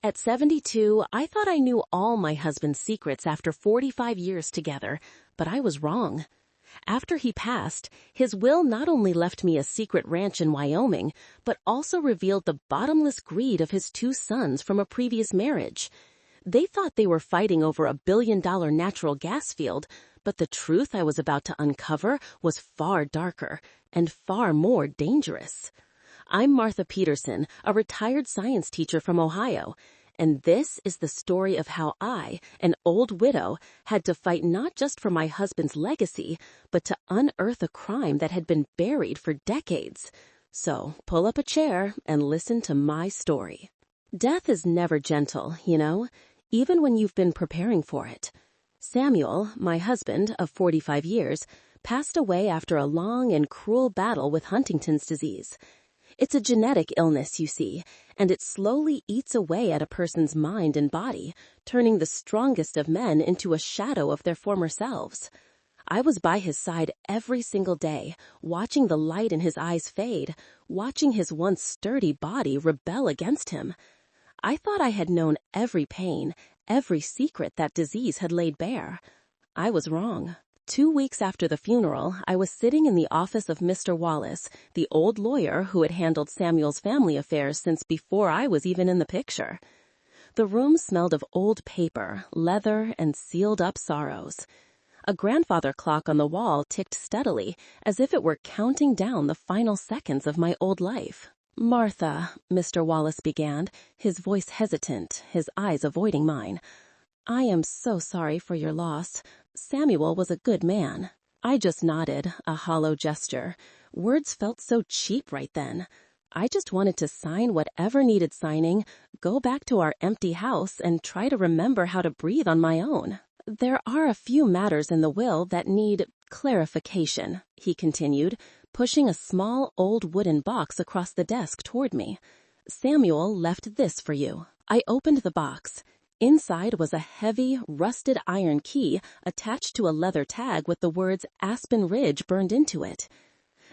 At 72, I thought I knew all my husband's secrets after 45 years together, but I was wrong. After he passed, his will not only left me a secret ranch in Wyoming, but also revealed the bottomless greed of his two sons from a previous marriage. They thought they were fighting over a billion-dollar natural gas field, but the truth I was about to uncover was far darker and far more dangerous. I'm Martha Peterson, a retired science teacher from Ohio, and this is the story of how I, an old widow, had to fight not just for my husband's legacy, but to unearth a crime that had been buried for decades. So, pull up a chair and listen to my story. Death is never gentle, even when you've been preparing for it. Samuel, my husband of 45 years, passed away after a long and cruel battle with Huntington's disease. It's a genetic illness, you see, and it slowly eats away at a person's mind and body, turning the strongest of men into a shadow of their former selves. I was by his side every single day, watching the light in his eyes fade, watching his once sturdy body rebel against him. I thought I had known every pain, every secret that disease had laid bare. I was wrong. 2 weeks after the funeral, I was sitting in the office of Mr. Wallace, the old lawyer who had handled Samuel's family affairs since before I was even in the picture. The room smelled of old paper, leather, and sealed-up sorrows. A grandfather clock on the wall ticked steadily, as if it were counting down the final seconds of my old life. "Martha," Mr. Wallace began, his voice hesitant, his eyes avoiding mine. "I am so sorry for your loss. Samuel was a good man." I just nodded, a hollow gesture. Words felt so cheap right then. I just wanted to sign whatever needed signing, go back to our empty house, and try to remember how to breathe on my own. "There are a few matters in the will that need clarification," he continued, pushing a small old wooden box across the desk toward me. "Samuel left this for you." I opened the box. Inside was a heavy, rusted iron key attached to a leather tag with the words Aspen Ridge burned into it.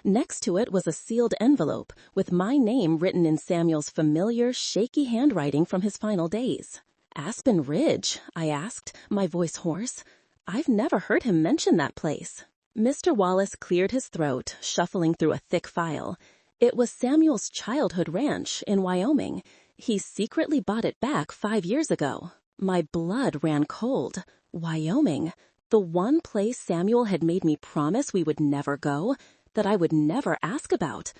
Next to it was a sealed envelope with my name written in Samuel's familiar, shaky handwriting from his final days. "Aspen Ridge?" I asked, my voice hoarse. "I've never heard him mention that place." Mr. Wallace cleared his throat, shuffling through a thick file. It was Samuel's childhood ranch in Wyoming. He secretly bought it back 5 years ago. My blood ran cold. Wyoming, the one place Samuel had made me promise we would never go, that I would never ask about.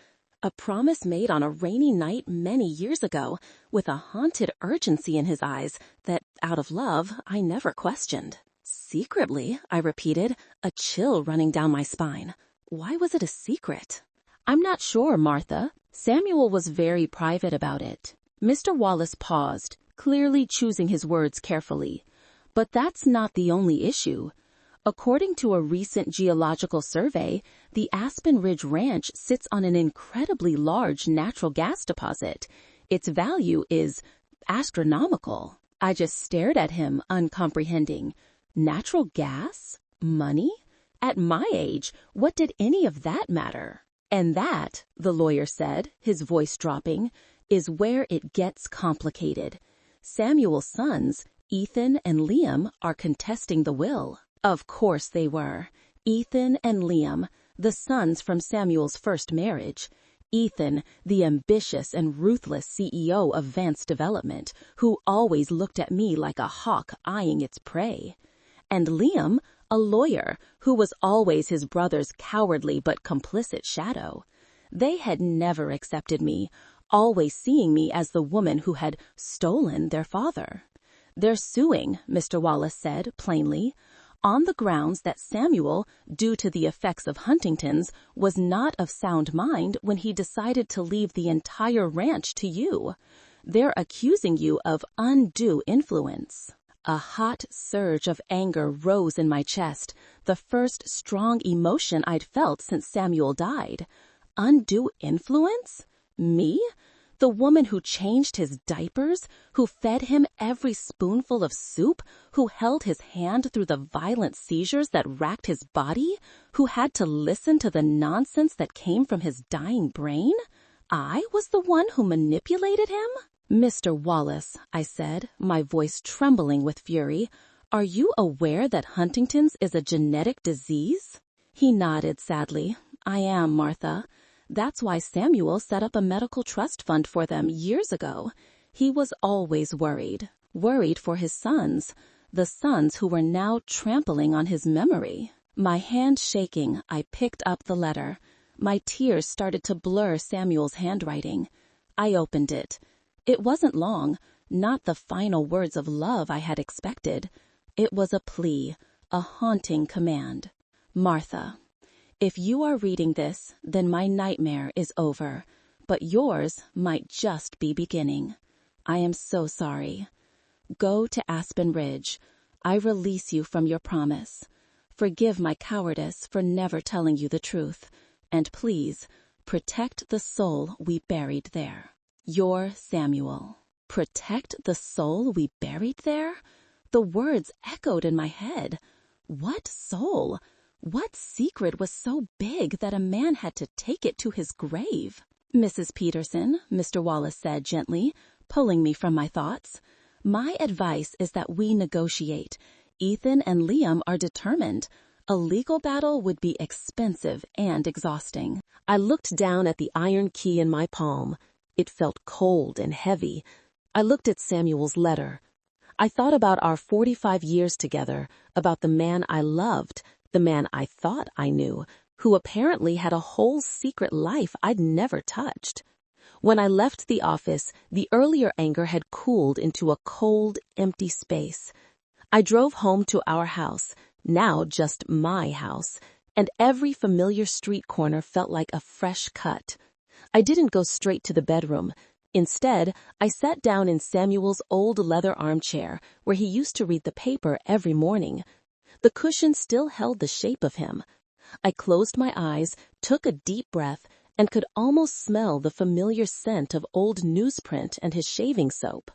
A promise made on a rainy night many years ago, with a haunted urgency in his eyes that, out of love, I never questioned. "Secretly," I repeated, a chill running down my spine. Why was it a secret? "I'm not sure, Martha. Samuel was very private about it." Mr. Wallace paused, clearly choosing his words carefully. "But that's not the only issue. According to a recent geological survey, the Aspen Ridge Ranch sits on an incredibly large natural gas deposit. Its value is astronomical." I just stared at him, uncomprehending. Natural gas? Money? At my age, what did any of that matter? "And that," the lawyer said, his voice dropping, "is where it gets complicated. Samuel's sons, Ethan and Liam, are contesting the will." Of course they were. Ethan and Liam, the sons from Samuel's first marriage. Ethan, the ambitious and ruthless CEO of Vance Development, who always looked at me like a hawk eyeing its prey. And Liam, a lawyer, who was always his brother's cowardly but complicit shadow. They had never accepted me, always seeing me as the woman who had stolen their father. "They're suing," Mr. Wallace said, plainly, "on the grounds that Samuel, due to the effects of Huntington's, was not of sound mind when he decided to leave the entire ranch to you. They're accusing you of undue influence." A hot surge of anger rose in my chest, the first strong emotion I'd felt since Samuel died. Undue influence? Me? The woman who changed his diapers, who fed him every spoonful of soup, who held his hand through the violent seizures that racked his body, who had to listen to the nonsense that came from his dying brain? I was the one who manipulated him? "Mr. Wallace," I said, my voice trembling with fury, "are you aware that Huntington's is a genetic disease?" He nodded sadly. "I am, Martha. That's why Samuel set up a medical trust fund for them years ago. He was always worried for his sons, the sons who were now trampling on his memory." My hand shaking, I picked up the letter. My tears started to blur Samuel's handwriting. I opened it. It wasn't long, not the final words of love I had expected. It was a plea, a haunting command. "Martha, if you are reading this, then my nightmare is over, but yours might just be beginning. I am so sorry. Go to Aspen Ridge. I release you from your promise. Forgive my cowardice for never telling you the truth, and please protect the soul we buried there. Your Samuel." Protect the soul we buried there? The words echoed in my head. What soul? What secret was so big that a man had to take it to his grave? "Mrs. Peterson," Mr. Wallace said gently, pulling me from my thoughts, "my advice is that we negotiate. Ethan and Liam are determined. A legal battle would be expensive and exhausting." I looked down at the iron key in my palm. It felt cold and heavy. I looked at Samuel's letter. I thought about our 45 years together, about the man I loved, the man I thought I knew, who apparently had a whole secret life I'd never touched. When I left the office, the earlier anger had cooled into a cold, empty space. I drove home to our house, now just my house, and every familiar street corner felt like a fresh cut. I didn't go straight to the bedroom. Instead, I sat down in Samuel's old leather armchair, where he used to read the paper every morning. The cushion still held the shape of him. I closed my eyes, took a deep breath, and could almost smell the familiar scent of old newsprint and his shaving soap.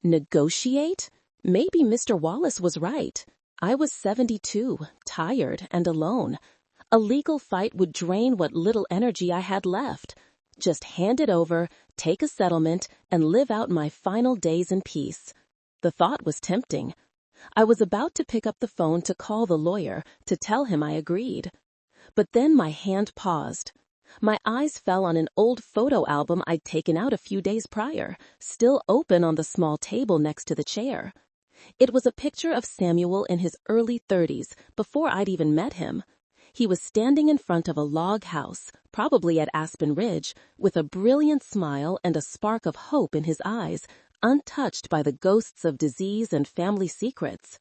Negotiate? Maybe Mr. Wallace was right. I was 72, tired and alone. A legal fight would drain what little energy I had left. Just hand it over, take a settlement, and live out my final days in peace. The thought was tempting. I was about to pick up the phone to call the lawyer, to tell him I agreed. But then my hand paused. My eyes fell on an old photo album I'd taken out a few days prior, still open on the small table next to the chair. It was a picture of Samuel in his early 30s, before I'd even met him. He was standing in front of a log house, probably at Aspen Ridge, with a brilliant smile and a spark of hope in his eyes, untouched by the ghosts of disease and family secrets.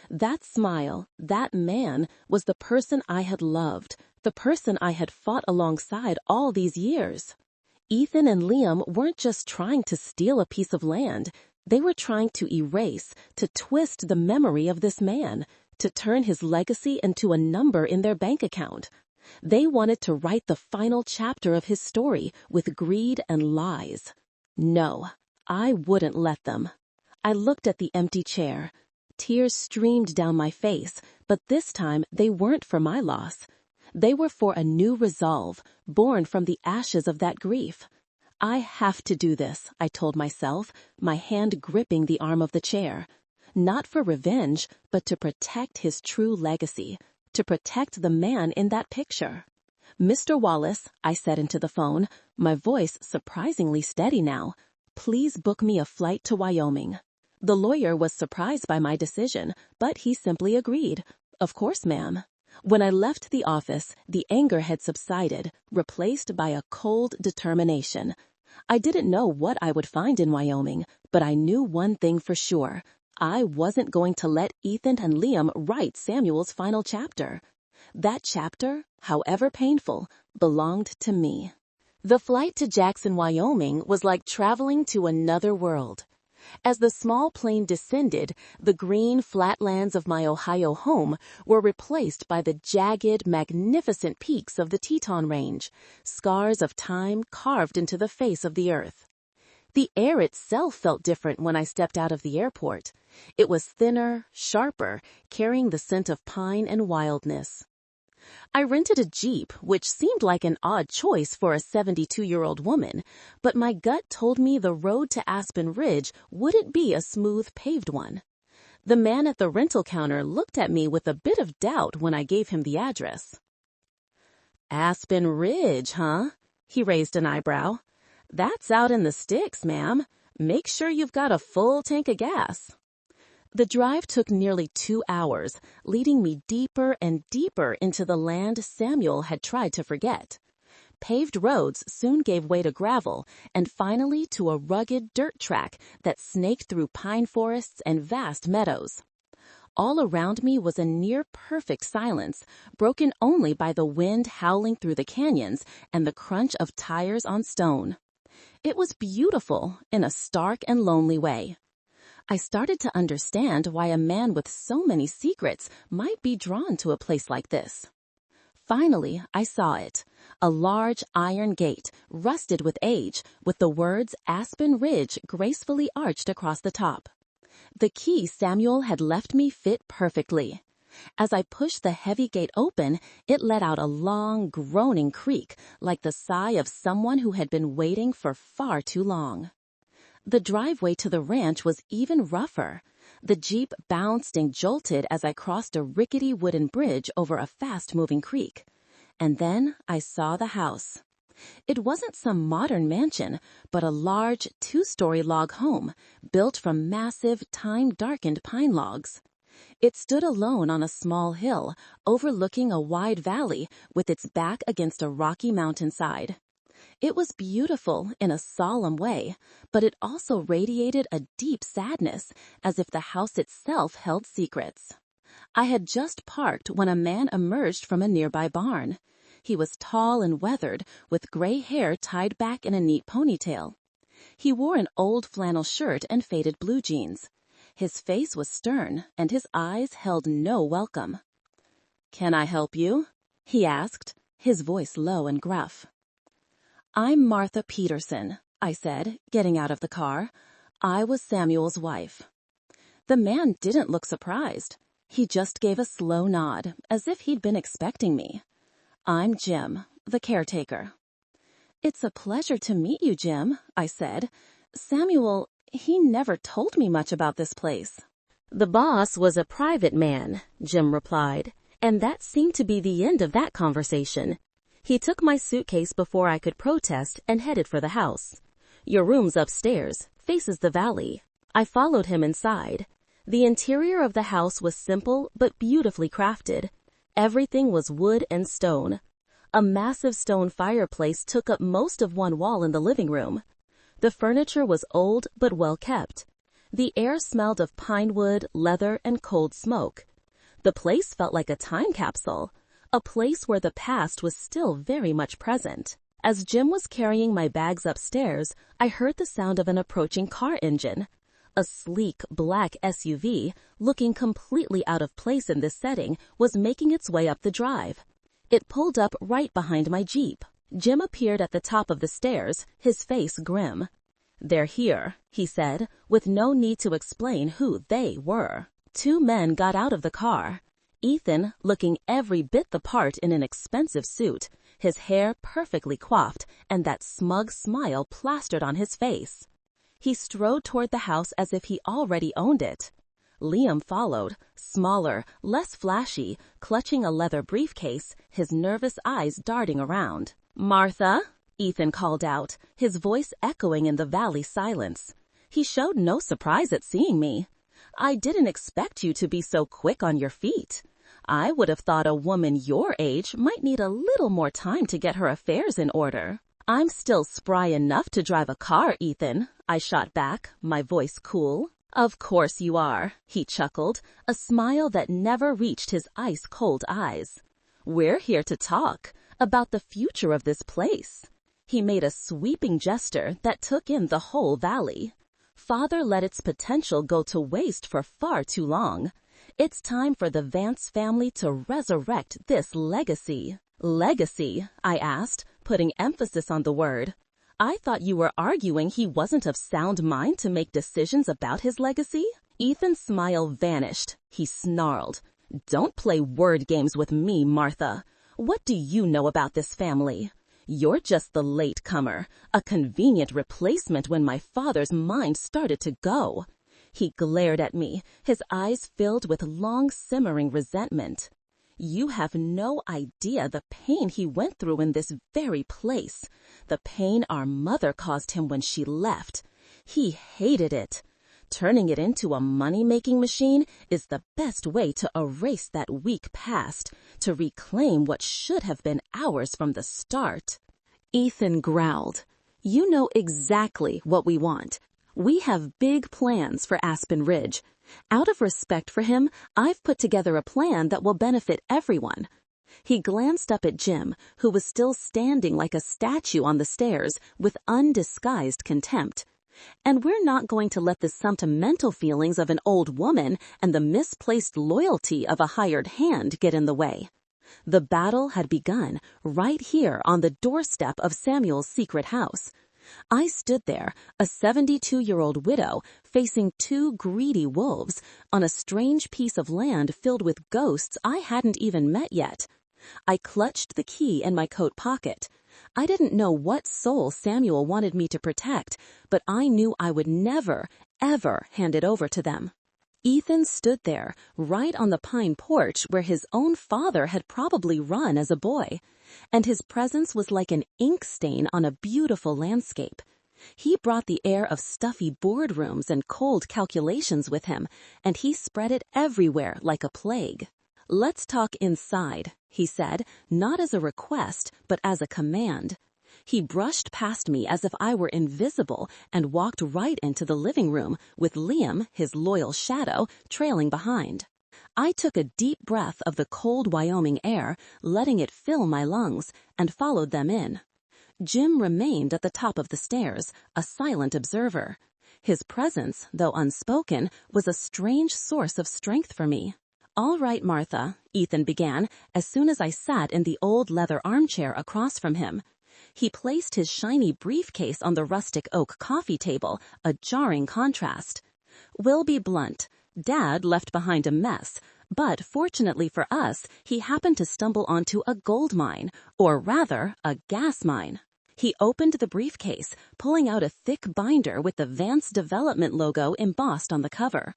That smile, that man, was the person I had loved, the person I had fought alongside all these years. Ethan and Liam weren't just trying to steal a piece of land. They were trying to erase, to twist the memory of this man, to turn his legacy into a number in their bank account. They wanted to write the final chapter of his story with greed and lies. No, I wouldn't let them. I looked at the empty chair. Tears streamed down my face, but this time they weren't for my loss. They were for a new resolve, born from the ashes of that grief. I have to do this, I told myself, my hand gripping the arm of the chair. Not for revenge, but to protect his true legacy, to protect the man in that picture. "Mr. Wallace," I said into the phone, my voice surprisingly steady now, "please book me a flight to Wyoming." The lawyer was surprised by my decision, but he simply agreed. "Of course, ma'am." When I left the office, the anger had subsided, replaced by a cold determination. I didn't know what I would find in Wyoming, but I knew one thing for sure. I wasn't going to let Ethan and Liam write Samuel's final chapter. That chapter, however painful, belonged to me. The flight to Jackson, Wyoming was like traveling to another world. As the small plane descended, the green flatlands of my Ohio home were replaced by the jagged, magnificent peaks of the Teton Range, scars of time carved into the face of the earth. The air itself felt different when I stepped out of the airport. It was thinner, sharper, carrying the scent of pine and wildness. I rented a Jeep, which seemed like an odd choice for a 72-year-old woman, but my gut told me the road to Aspen Ridge wouldn't be a smooth paved one. The man at the rental counter looked at me with a bit of doubt when I gave him the address. Aspen Ridge, huh? He raised an eyebrow. That's out in the sticks, ma'am. Make sure you've got a full tank of gas. The drive took nearly 2 hours, leading me deeper and deeper into the land Samuel had tried to forget. Paved roads soon gave way to gravel and finally to a rugged dirt track that snaked through pine forests and vast meadows. All around me was a near-perfect silence, broken only by the wind howling through the canyons and the crunch of tires on stone. It was beautiful in a stark and lonely way. I started to understand why a man with so many secrets might be drawn to a place like this. Finally, I saw it. A large iron gate, rusted with age, with the words Aspen Ridge gracefully arched across the top. The key Samuel had left me fit perfectly. As I pushed the heavy gate open, it let out a long, groaning creak, like the sigh of someone who had been waiting for far too long. The driveway to the ranch was even rougher. The Jeep bounced and jolted as I crossed a rickety wooden bridge over a fast-moving creek. And then I saw the house. It wasn't some modern mansion, but a large 2-story log home, built from massive, time-darkened pine logs. It stood alone on a small hill, overlooking a wide valley with its back against a rocky mountainside. It was beautiful in a solemn way, but it also radiated a deep sadness, as if the house itself held secrets. I had just parked when a man emerged from a nearby barn. He was tall and weathered, with gray hair tied back in a neat ponytail. He wore an old flannel shirt and faded blue jeans. His face was stern, and his eyes held no welcome. "Can I help you?" he asked, his voice low and gruff. "I'm Martha Peterson," I said, getting out of the car. I was Samuel's wife. The man didn't look surprised. He just gave a slow nod, as if he'd been expecting me. "I'm Jim, the caretaker." "It's a pleasure to meet you, Jim," I said. "Samuel, he never told me much about this place." "The boss was a private man," Jim replied, and that seemed to be the end of that conversation. He took my suitcase before I could protest and headed for the house. "Your room's upstairs, faces the valley." I followed him inside. The interior of the house was simple but beautifully crafted. Everything was wood and stone. A massive stone fireplace took up most of one wall in the living room. The furniture was old but well kept. The air smelled of pine wood, leather, and cold smoke. The place felt like a time capsule, a place where the past was still very much present. As Jim was carrying my bags upstairs, I heard the sound of an approaching car engine. A sleek, black SUV, looking completely out of place in this setting, was making its way up the drive. It pulled up right behind my Jeep. Jim appeared at the top of the stairs, his face grim. "They're here," he said, with no need to explain who they were. 2 men got out of the car. Ethan, looking every bit the part in an expensive suit, his hair perfectly coiffed and that smug smile plastered on his face. He strode toward the house as if he already owned it. Liam followed, smaller, less flashy, clutching a leather briefcase, his nervous eyes darting around. "Martha," Ethan called out, his voice echoing in the valley silence. He showed no surprise at seeing me. "I didn't expect you to be so quick on your feet. I would have thought a woman your age might need a little more time to get her affairs in order." "I'm still spry enough to drive a car, Ethan," I shot back, my voice cool. "Of course you are," he chuckled, a smile that never reached his ice-cold eyes. "We're here to talk about the future of this place." He made a sweeping gesture that took in the whole valley. Father let its potential go to waste for far too long. It's time for the Vance family to resurrect this legacy. "Legacy?" I asked, putting emphasis on the word. "I thought you were arguing he wasn't of sound mind to make decisions about his legacy?" Ethan's smile vanished. He snarled. Don't play word games with me, Martha. What do you know about this family? You're just the latecomer, a convenient replacement when my father's mind started to go. He glared at me, his eyes filled with long simmering resentment. You have no idea the pain he went through in this very place, the pain our mother caused him when she left. He hated it. Turning it into a money-making machine is the best way to erase that weak past, to reclaim what should have been ours from the start. Ethan growled. You know exactly what we want. We have big plans for Aspen Ridge. Out of respect for him, I've put together a plan that will benefit everyone. He glanced up at Jim, who was still standing like a statue on the stairs with undisguised contempt. And we're not going to let the sentimental feelings of an old woman and the misplaced loyalty of a hired hand get in the way. The battle had begun right here on the doorstep of Samuel's secret house. I stood there, a 72-year-old widow, facing two greedy wolves on a strange piece of land filled with ghosts I hadn't even met yet. I clutched the key in my coat pocket. I didn't know what soul Samuel wanted me to protect, but I knew I would never, ever hand it over to them. Ethan stood there, right on the pine porch where his own father had probably run as a boy, and his presence was like an ink stain on a beautiful landscape. He brought the air of stuffy boardrooms and cold calculations with him, and he spread it everywhere like a plague. Let's talk inside, he said, not as a request, but as a command. He brushed past me as if I were invisible and walked right into the living room, with Liam, his loyal shadow, trailing behind. I took a deep breath of the cold Wyoming air, letting it fill my lungs, and followed them in. Jim remained at the top of the stairs, a silent observer. His presence, though unspoken, was a strange source of strength for me. All right, Martha, Ethan began, as soon as I sat in the old leather armchair across from him. He placed his shiny briefcase on the rustic oak coffee table, a jarring contrast. We'll be blunt. Dad left behind a mess, but fortunately for us, he happened to stumble onto a gold mine, or rather, a gas mine. He opened the briefcase, pulling out a thick binder with the Vance Development logo embossed on the cover.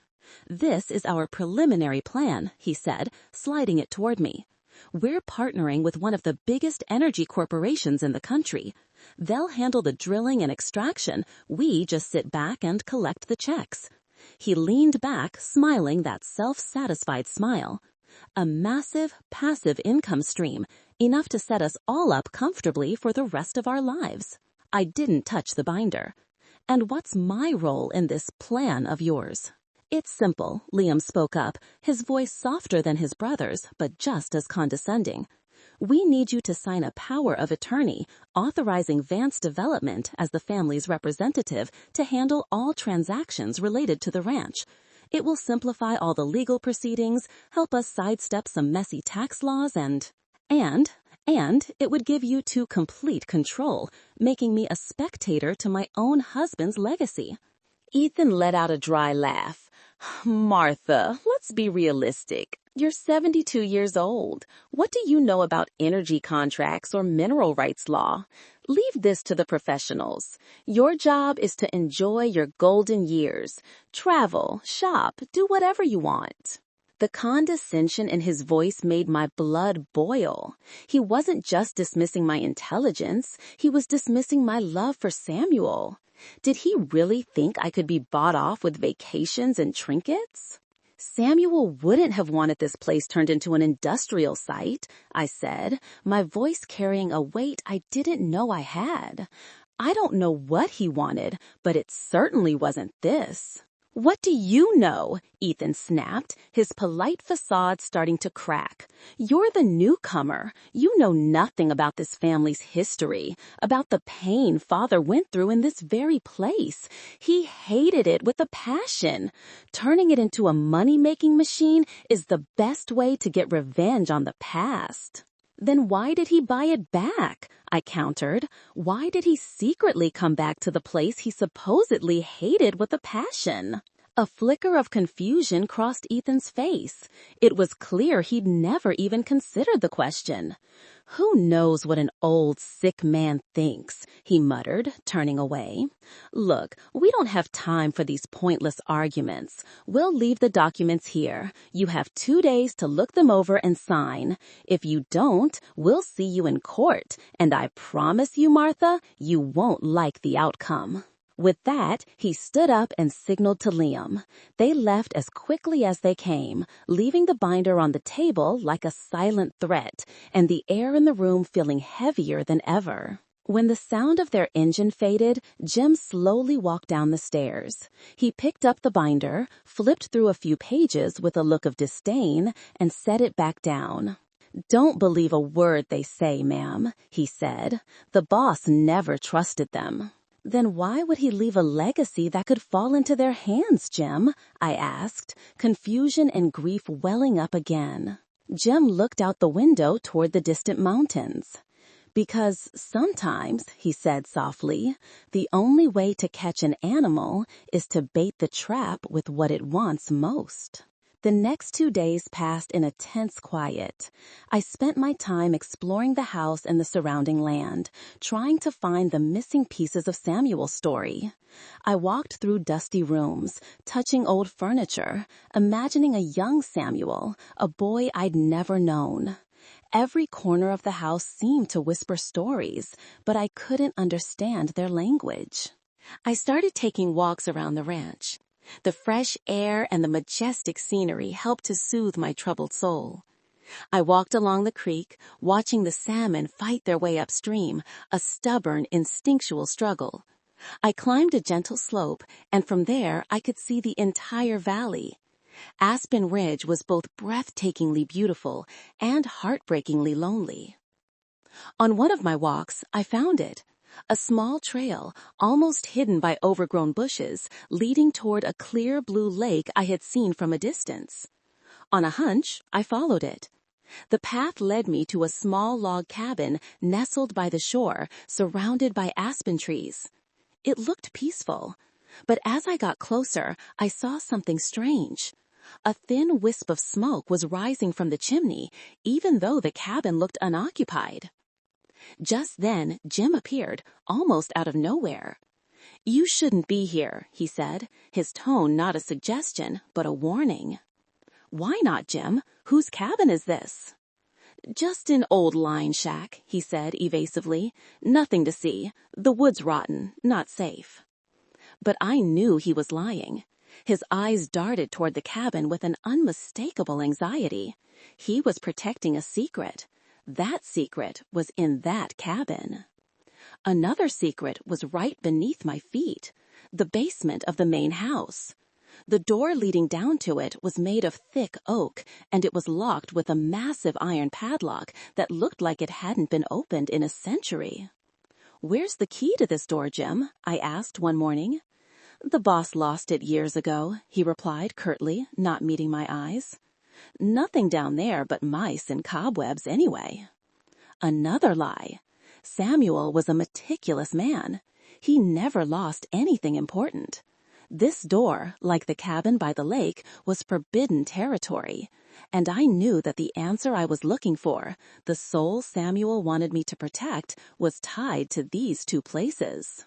This is our preliminary plan, he said, sliding it toward me. We're partnering with one of the biggest energy corporations in the country. They'll handle the drilling and extraction. We just sit back and collect the checks. He leaned back, smiling that self-satisfied smile. A massive, passive income stream, enough to set us all up comfortably for the rest of our lives. I didn't touch the binder. And what's my role in this plan of yours? It's simple, Liam spoke up, his voice softer than his brother's, but just as condescending. We need you to sign a power of attorney authorizing Vance Development as the family's representative to handle all transactions related to the ranch. It will simplify all the legal proceedings, help us sidestep some messy tax laws, and it would give you two complete control, making me a spectator to my own husband's legacy. Ethan let out a dry laugh. Martha, let's be realistic. You're 72 years old. What do you know about energy contracts or mineral rights law? Leave this to the professionals. Your job is to enjoy your golden years. Travel, shop, do whatever you want. The condescension in his voice made my blood boil. He wasn't just dismissing my intelligence, he was dismissing my love for Samuel. Did he really think I could be bought off with vacations and trinkets? Samuel wouldn't have wanted this place turned into an industrial site, I said, my voice carrying a weight I didn't know I had. I don't know what he wanted, but it certainly wasn't this. What do you know? Ethan snapped, his polite facade starting to crack. You're the newcomer. You know nothing about this family's history, about the pain Father went through in this very place. He hated it with a passion. Turning it into a money-making machine is the best way to get revenge on the past. Then why did he buy it back? I countered. Why did he secretly come back to the place he supposedly hated with a passion? A flicker of confusion crossed Ethan's face. It was clear he'd never even considered the question. "Who knows what an old, sick man thinks?" he muttered, turning away. "Look, we don't have time for these pointless arguments. We'll leave the documents here. You have 2 days to look them over and sign. If you don't, we'll see you in court, and I promise you, Martha, you won't like the outcome." With that, he stood up and signaled to Liam. They left as quickly as they came, leaving the binder on the table like a silent threat, and the air in the room feeling heavier than ever. When the sound of their engine faded, Jim slowly walked down the stairs. He picked up the binder, flipped through a few pages with a look of disdain, and set it back down. "Don't believe a word they say, ma'am," he said. "The boss never trusted them." "Then why would he leave a legacy that could fall into their hands, Jim?" I asked, confusion and grief welling up again. Jim looked out the window toward the distant mountains. "Because sometimes," he said softly, "the only way to catch an animal is to bait the trap with what it wants most." The next 2 days passed in a tense quiet. I spent my time exploring the house and the surrounding land, trying to find the missing pieces of Samuel's story. I walked through dusty rooms, touching old furniture, imagining a young Samuel, a boy I'd never known. Every corner of the house seemed to whisper stories, but I couldn't understand their language. I started taking walks around the ranch. The fresh air and the majestic scenery helped to soothe my troubled soul. I walked along the creek, watching the salmon fight their way upstream, a stubborn, instinctual struggle. I climbed a gentle slope, and from there I could see the entire valley. Aspen Ridge was both breathtakingly beautiful and heartbreakingly lonely. On one of my walks, I found it. A small trail, almost hidden by overgrown bushes, leading toward a clear blue lake I had seen from a distance. On a hunch, I followed it. The path led me to a small log cabin nestled by the shore, surrounded by aspen trees. It looked peaceful, but as I got closer, I saw something strange. A thin wisp of smoke was rising from the chimney, even though the cabin looked unoccupied. Just then, Jim appeared, almost out of nowhere. "You shouldn't be here," he said, his tone not a suggestion, but a warning. "Why not, Jim? Whose cabin is this?" "Just an old line shack," he said evasively. "Nothing to see. The wood's rotten, not safe." But I knew he was lying. His eyes darted toward the cabin with an unmistakable anxiety. He was protecting a secret. That secret was in that cabin. Another secret was right beneath my feet, the basement of the main house. The door leading down to it was made of thick oak, and it was locked with a massive iron padlock that looked like it hadn't been opened in a century. "Where's the key to this door, Jim?" I asked one morning. "The boss lost it years ago," he replied curtly, not meeting my eyes. "Nothing down there but mice and cobwebs anyway." Another lie. Samuel was a meticulous man. He never lost anything important. This door, like the cabin by the lake, was forbidden territory, and I knew that the answer I was looking for, the soul Samuel wanted me to protect, was tied to these 2 places.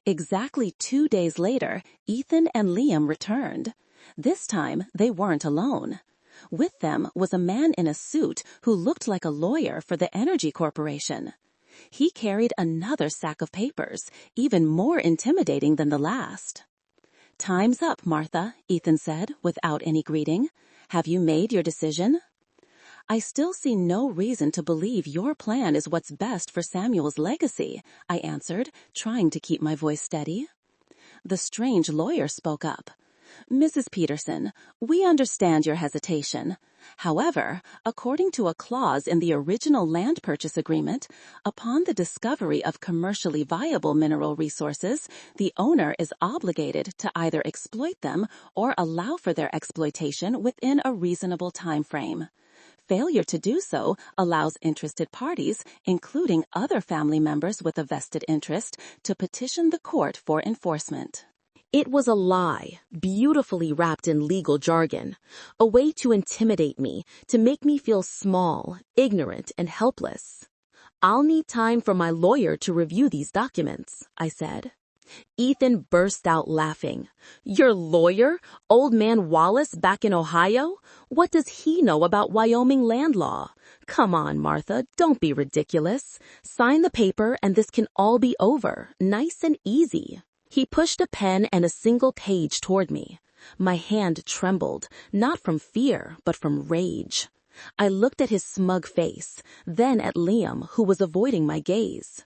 Exactly 2 days later, Ethan and Liam returned. This time, they weren't alone. With them was a man in a suit who looked like a lawyer for the Energy Corporation. He carried another sack of papers, even more intimidating than the last. "Time's up, Martha," Ethan said, without any greeting. "Have you made your decision?" "I still see no reason to believe your plan is what's best for Samuel's legacy," I answered, trying to keep my voice steady. The strange lawyer spoke up. "Mrs. Peterson, we understand your hesitation. However, according to a clause in the original land purchase agreement, upon the discovery of commercially viable mineral resources, the owner is obligated to either exploit them or allow for their exploitation within a reasonable time frame. Failure to do so allows interested parties, including other family members with a vested interest, to petition the court for enforcement." It was a lie, beautifully wrapped in legal jargon, a way to intimidate me, to make me feel small, ignorant, and helpless. "I'll need time for my lawyer to review these documents," I said. Ethan burst out laughing. "Your lawyer? Old man Wallace back in Ohio? What does he know about Wyoming land law? Come on, Martha, don't be ridiculous. Sign the paper and this can all be over, nice and easy." He pushed a pen and a single page toward me. My hand trembled, not from fear, but from rage. I looked at his smug face, then at Liam, who was avoiding my gaze.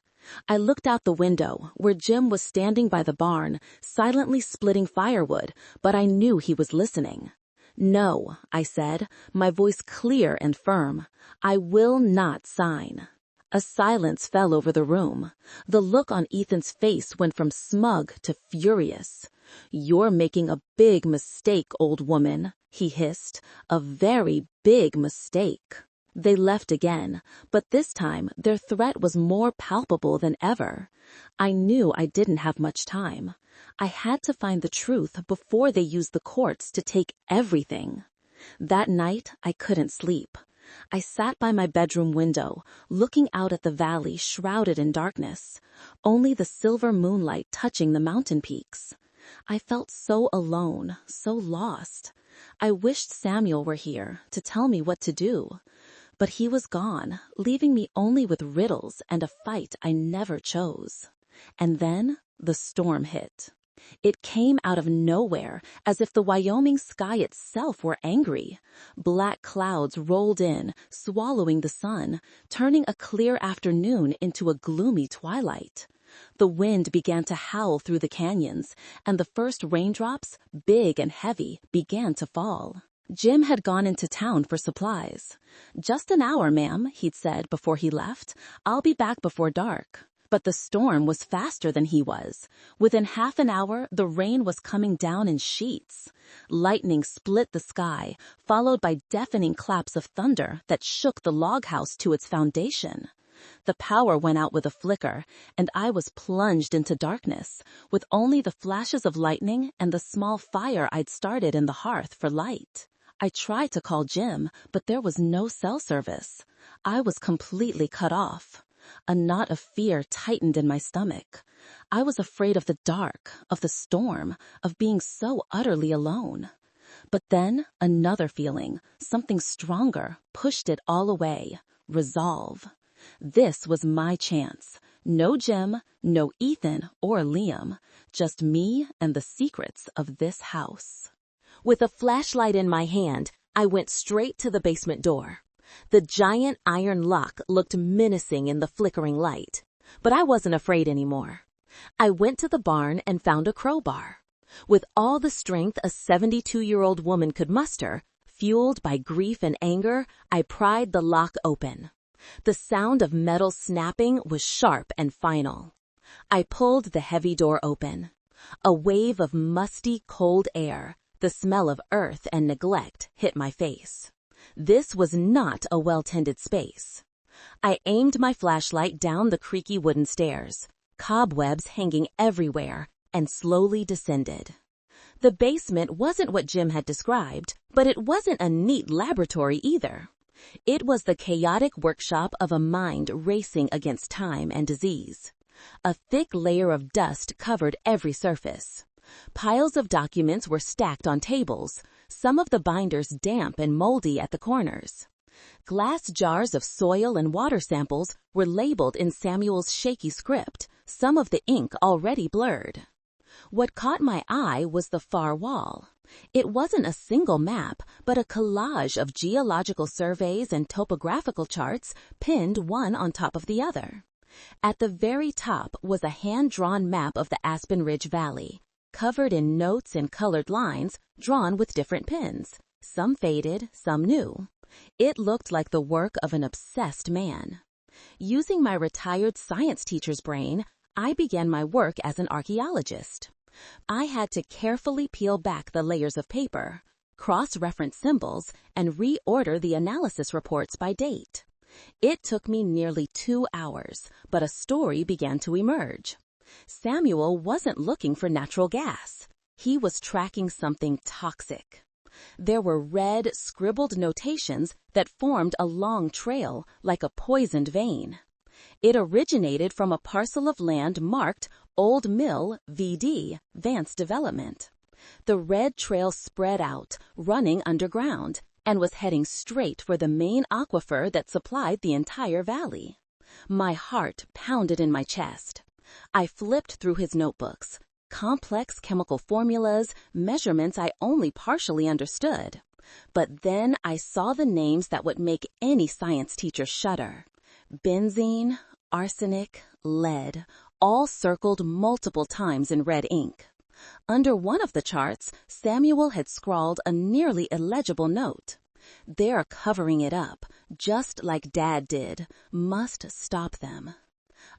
I looked out the window, where Jim was standing by the barn, silently splitting firewood, but I knew he was listening. "No," I said, my voice clear and firm. "I will not sign." A silence fell over the room. The look on Ethan's face went from smug to furious. "You're making a big mistake, old woman," he hissed. "A very big mistake." They left again, but this time their threat was more palpable than ever. I knew I didn't have much time. I had to find the truth before they used the courts to take everything. That night, I couldn't sleep. I sat by my bedroom window, looking out at the valley shrouded in darkness, only the silver moonlight touching the mountain peaks. I felt so alone, so lost. I wished Samuel were here to tell me what to do. But he was gone, leaving me only with riddles and a fight I never chose. And then the storm hit. It came out of nowhere, as if the Wyoming sky itself were angry. Black clouds rolled in, swallowing the sun, turning a clear afternoon into a gloomy twilight. The wind began to howl through the canyons, and the first raindrops, big and heavy, began to fall. Jim had gone into town for supplies. "Just an hour, ma'am," he'd said before he left. "I'll be back before dark." But the storm was faster than he was. Within half an hour, the rain was coming down in sheets. Lightning split the sky, followed by deafening claps of thunder that shook the log house to its foundation. The power went out with a flicker, and I was plunged into darkness, with only the flashes of lightning and the small fire I'd started in the hearth for light. I tried to call Jim, but there was no cell service. I was completely cut off. A knot of fear tightened in my stomach. I was afraid of the dark, of the storm, of being so utterly alone. But then another feeling, something stronger, pushed it all away. Resolve. This was my chance. No Jim, no Ethan or Liam, just me and the secrets of this house. With a flashlight in my hand, I went straight to the basement door. The giant iron lock looked menacing in the flickering light, but I wasn't afraid anymore. I went to the barn and found a crowbar. With all the strength a 72-year-old woman could muster, fueled by grief and anger, I pried the lock open. The sound of metal snapping was sharp and final. I pulled the heavy door open. A wave of musty, cold air, the smell of earth and neglect, hit my face. This was not a well-tended space. I aimed my flashlight down the creaky wooden stairs, cobwebs hanging everywhere, and slowly descended. The basement wasn't what Jim had described, but it wasn't a neat laboratory either. It was the chaotic workshop of a mind racing against time and disease. A thick layer of dust covered every surface. Piles of documents were stacked on tables, some of the binders damp and moldy at the corners. Glass jars of soil and water samples were labeled in Samuel's shaky script, some of the ink already blurred. What caught my eye was the far wall. It wasn't a single map, but a collage of geological surveys and topographical charts pinned one on top of the other. At the very top was a hand-drawn map of the Aspen Ridge Valley, covered in notes and colored lines drawn with different pens, some faded, some new. It looked like the work of an obsessed man. Using my retired science teacher's brain, I began my work as an archaeologist. I had to carefully peel back the layers of paper, cross-reference symbols, and reorder the analysis reports by date. It took me nearly 2 hours, but a story began to emerge. Samuel wasn't looking for natural gas. He was tracking something toxic. There were red, scribbled notations that formed a long trail like a poisoned vein. It originated from a parcel of land marked Old Mill VD, Vance Development. The red trail spread out, running underground, and was heading straight for the main aquifer that supplied the entire valley. My heart pounded in my chest. I flipped through his notebooks. Complex chemical formulas, measurements I only partially understood. But then I saw the names that would make any science teacher shudder. Benzene, arsenic, lead, all circled multiple times in red ink. Under one of the charts, Samuel had scrawled a nearly illegible note. "They're covering it up, just like Dad did. Must stop them."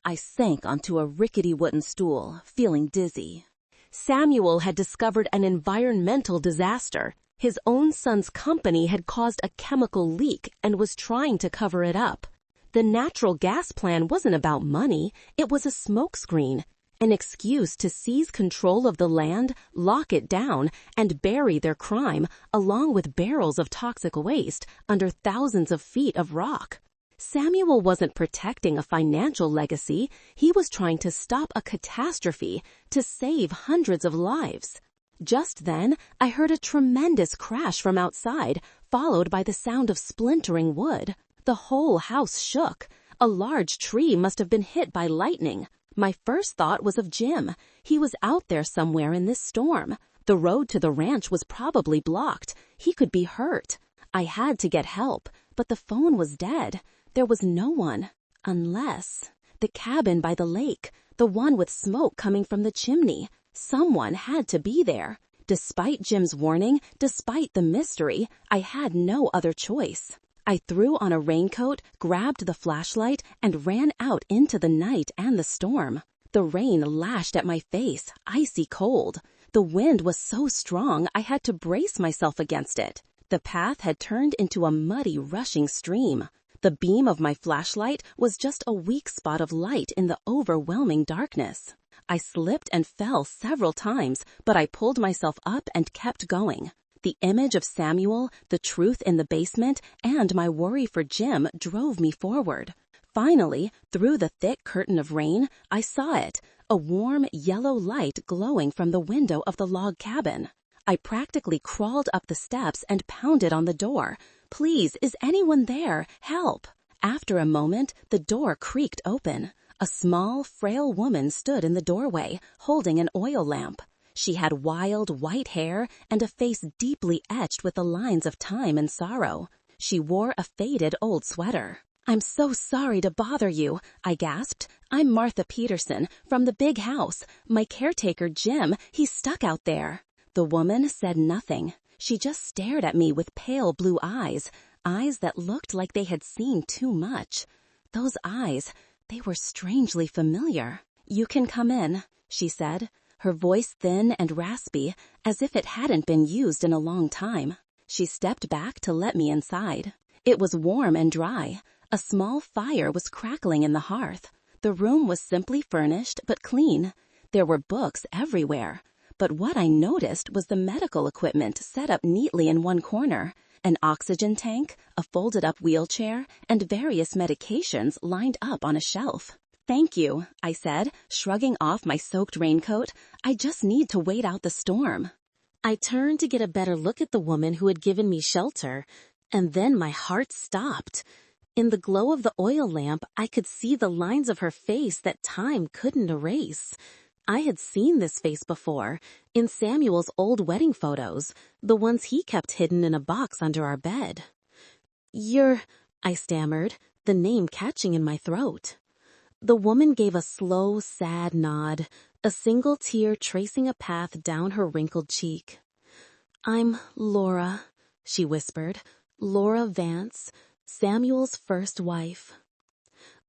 I sank onto a rickety wooden stool, feeling dizzy. Samuel had discovered an environmental disaster. His own son's company had caused a chemical leak and was trying to cover it up. The natural gas plan wasn't about money, it was a smokescreen, an excuse to seize control of the land, lock it down, and bury their crime, along with barrels of toxic waste, under thousands of feet of rock. Samuel wasn't protecting a financial legacy, he was trying to stop a catastrophe, to save hundreds of lives. Just then, I heard a tremendous crash from outside, followed by the sound of splintering wood. The whole house shook. A large tree must have been hit by lightning. My first thought was of Jim. He was out there somewhere in this storm. The road to the ranch was probably blocked. He could be hurt. I had to get help, but the phone was dead. There was no one. Unless the cabin by the lake, the one with smoke coming from the chimney. Someone had to be there. Despite Jim's warning, despite the mystery, I had no other choice. I threw on a raincoat, grabbed the flashlight, and ran out into the night and the storm. The rain lashed at my face, icy cold. The wind was so strong I had to brace myself against it. The path had turned into a muddy, rushing stream. The beam of my flashlight was just a weak spot of light in the overwhelming darkness. I slipped and fell several times, but I pulled myself up and kept going. The image of Samuel, the truth in the basement, and my worry for Jim drove me forward. Finally, through the thick curtain of rain, I saw it, a warm yellow light glowing from the window of the log cabin. I practically crawled up the steps and pounded on the door. "Please, is anyone there? Help!" After a moment, the door creaked open. A small, frail woman stood in the doorway, holding an oil lamp. She had wild, white hair and a face deeply etched with the lines of time and sorrow. She wore a faded old sweater. "I'm so sorry to bother you," I gasped. "I'm Martha Peterson, from the big house. My caretaker, Jim, he's stuck out there." The woman said nothing. She just stared at me with pale blue eyes, eyes that looked like they had seen too much. Those eyes, they were strangely familiar. "You can come in," she said, her voice thin and raspy, as if it hadn't been used in a long time. She stepped back to let me inside. It was warm and dry. A small fire was crackling in the hearth. The room was simply furnished but clean. There were books everywhere. But what I noticed was the medical equipment set up neatly in one corner. An oxygen tank, a folded-up wheelchair, and various medications lined up on a shelf. "Thank you," I said, shrugging off my soaked raincoat. "I just need to wait out the storm." I turned to get a better look at the woman who had given me shelter, and then my heart stopped. In the glow of the oil lamp, I could see the lines of her face that time couldn't erase. I had seen this face before, in Samuel's old wedding photos, the ones he kept hidden in a box under our bed. "You're," I stammered, the name catching in my throat. The woman gave a slow, sad nod, a single tear tracing a path down her wrinkled cheek. "I'm Laura," she whispered. "Laura Vance, Samuel's first wife."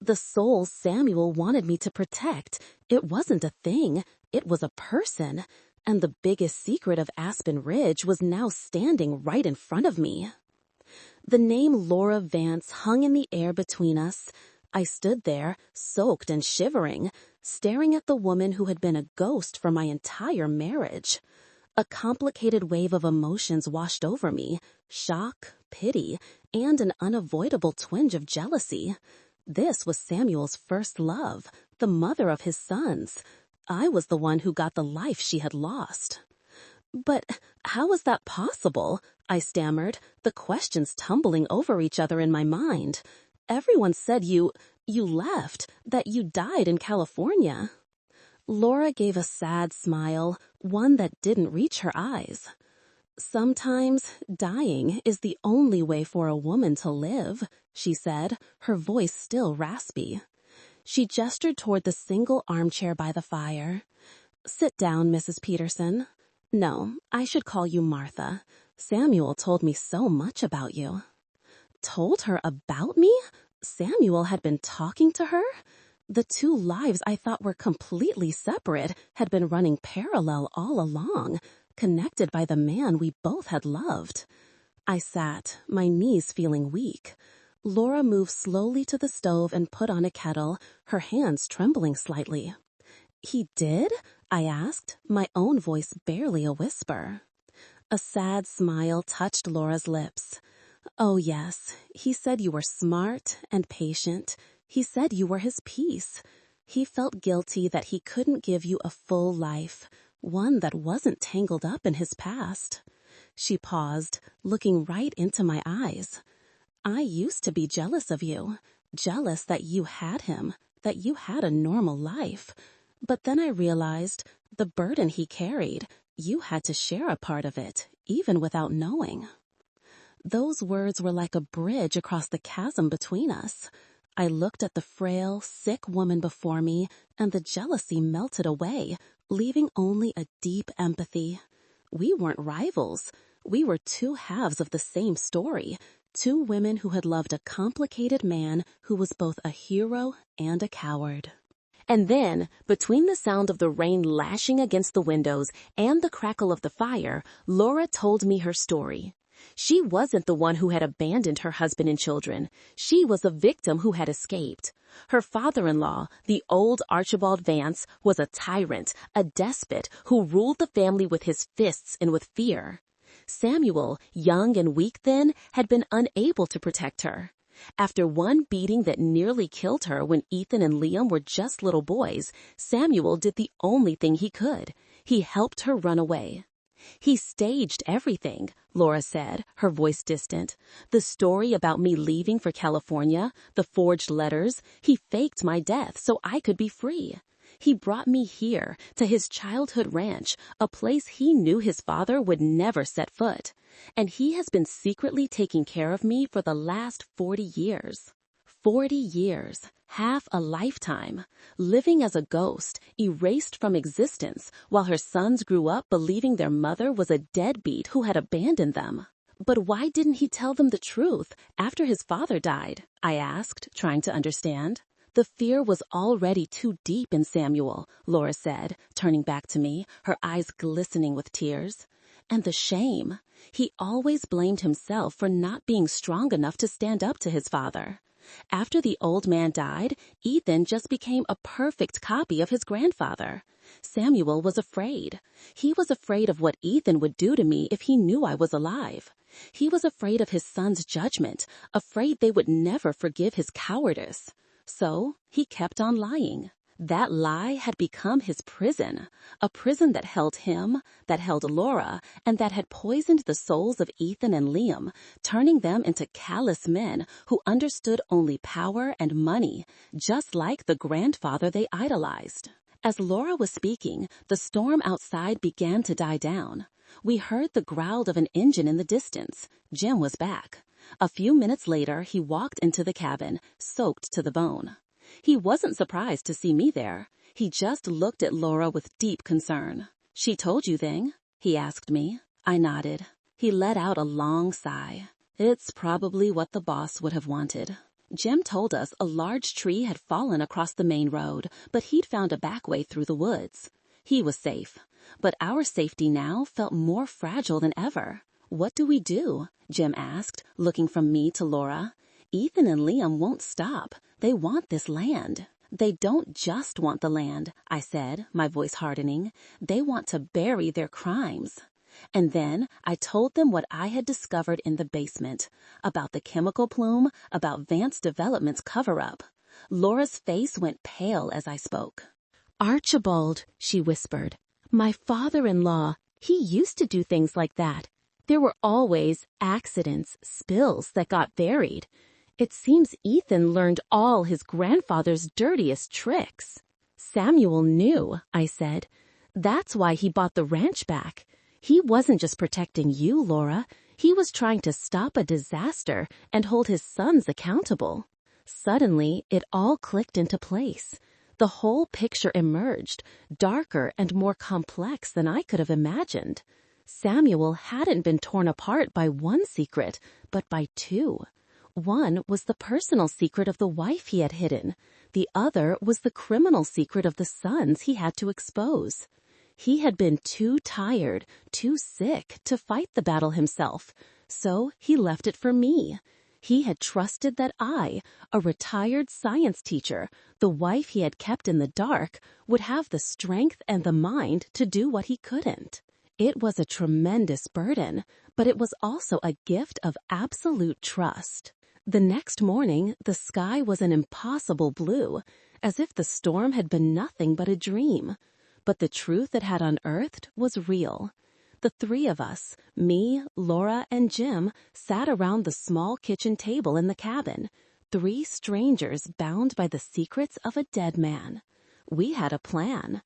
The soul Samuel wanted me to protect. It wasn't a thing. It was a person. And the biggest secret of Aspen Ridge was now standing right in front of me. The name Laura Vance hung in the air between us. I stood there, soaked and shivering, staring at the woman who had been a ghost for my entire marriage. A complicated wave of emotions washed over me: shock, pity, and an unavoidable twinge of jealousy. This was Samuel's first love, the mother of his sons. I was the one who got the life she had lost. "But how was that possible?" I stammered, the questions tumbling over each other in my mind. "Everyone said you left, that you died in California." Laura gave a sad smile, one that didn't reach her eyes. "Sometimes dying is the only way for a woman to live," she said, her voice still raspy. She gestured toward the single armchair by the fire. "Sit down, Mrs. Peterson. No, I should call you Martha. Samuel told me so much about you." Told her about me? Samuel had been talking to her? The two lives I thought were completely separate had been running parallel all along, connected by the man we both had loved. I sat, my knees feeling weak. Laura moved slowly to the stove and put on a kettle, her hands trembling slightly. "He did?" I asked, my own voice barely a whisper. A sad smile touched Laura's lips. "Oh yes, he said you were smart and patient. He said you were his peace. He felt guilty that he couldn't give you a full life, one that wasn't tangled up in his past." She paused, looking right into my eyes. "I used to be jealous of you, jealous that you had him, that you had a normal life. But then I realized the burden he carried, you had to share a part of it, even without knowing." Those words were like a bridge across the chasm between us. I looked at the frail, sick woman before me, and the jealousy melted away, leaving only a deep empathy. We weren't rivals. We were two halves of the same story, two women who had loved a complicated man who was both a hero and a coward. And then, between the sound of the rain lashing against the windows and the crackle of the fire, Laura told me her story. She wasn't the one who had abandoned her husband and children. She was a victim who had escaped. Her father-in-law, the old Archibald Vance, was a tyrant, a despot who ruled the family with his fists and with fear. Samuel, young and weak then, had been unable to protect her. After one beating that nearly killed her when Ethan and Liam were just little boys, Samuel did the only thing he could. He helped her run away. "He staged everything," Laura said, her voice distant. "The story about me leaving for California, the forged letters, he faked my death so I could be free. He brought me here, to his childhood ranch, a place he knew his father would never set foot. And he has been secretly taking care of me for the last 40 years. 40 years, half a lifetime, living as a ghost, erased from existence, while her sons grew up believing their mother was a deadbeat who had abandoned them." "But why didn't he tell them the truth after his father died?" I asked, trying to understand. "The fear was already too deep in Samuel," Laura said, turning back to me, her eyes glistening with tears. "And the shame. He always blamed himself for not being strong enough to stand up to his father. After the old man died, Ethan just became a perfect copy of his grandfather. Samuel was afraid. He was afraid of what Ethan would do to me if he knew I was alive. He was afraid of his son's judgment, afraid they would never forgive his cowardice. So he kept on lying. That lie had become his prison, a prison that held him, that held Laura, and that had poisoned the souls of Ethan and Liam, turning them into callous men who understood only power and money, just like the grandfather they idolized." As Laura was speaking, the storm outside began to die down. We heard the growl of an engine in the distance. Jim was back. A few minutes later, he walked into the cabin, soaked to the bone. He wasn't surprised to see me there. He just looked at Laura with deep concern. "She told you then?" he asked me. I nodded. He let out a long sigh. "It's probably what the boss would have wanted." Jim told us a large tree had fallen across the main road, but he'd found a back way through the woods. He was safe. But our safety now felt more fragile than ever. "What do we do?" Jim asked, looking from me to Laura. "Ethan and Liam won't stop. They want this land." They don't just want the land, I said, my voice hardening. They want to bury their crimes. And then I told them what I had discovered in the basement, about the chemical plume, about Vance Development's cover-up. Laura's face went pale as I spoke. Archibald, she whispered. My father-in-law, he used to do things like that. There were always accidents, spills that got buried. It seems Ethan learned all his grandfather's dirtiest tricks. Samuel knew, I said. That's why he bought the ranch back. He wasn't just protecting you, Laura. He was trying to stop a disaster and hold his sons accountable. Suddenly, it all clicked into place. The whole picture emerged, darker and more complex than I could have imagined. Samuel hadn't been torn apart by one secret, but by two. One was the personal secret of the wife he had hidden. The other was the criminal secret of the sons he had to expose. He had been too tired, too sick to fight the battle himself, so he left it for me. He had trusted that I, a retired science teacher, the wife he had kept in the dark, would have the strength and the mind to do what he couldn't. It was a tremendous burden, but it was also a gift of absolute trust. The next morning, the sky was an impossible blue, as if the storm had been nothing but a dream. But the truth it had unearthed was real. The three of us, me, Laura, and Jim, sat around the small kitchen table in the cabin, three strangers bound by the secrets of a dead man. We had a plan.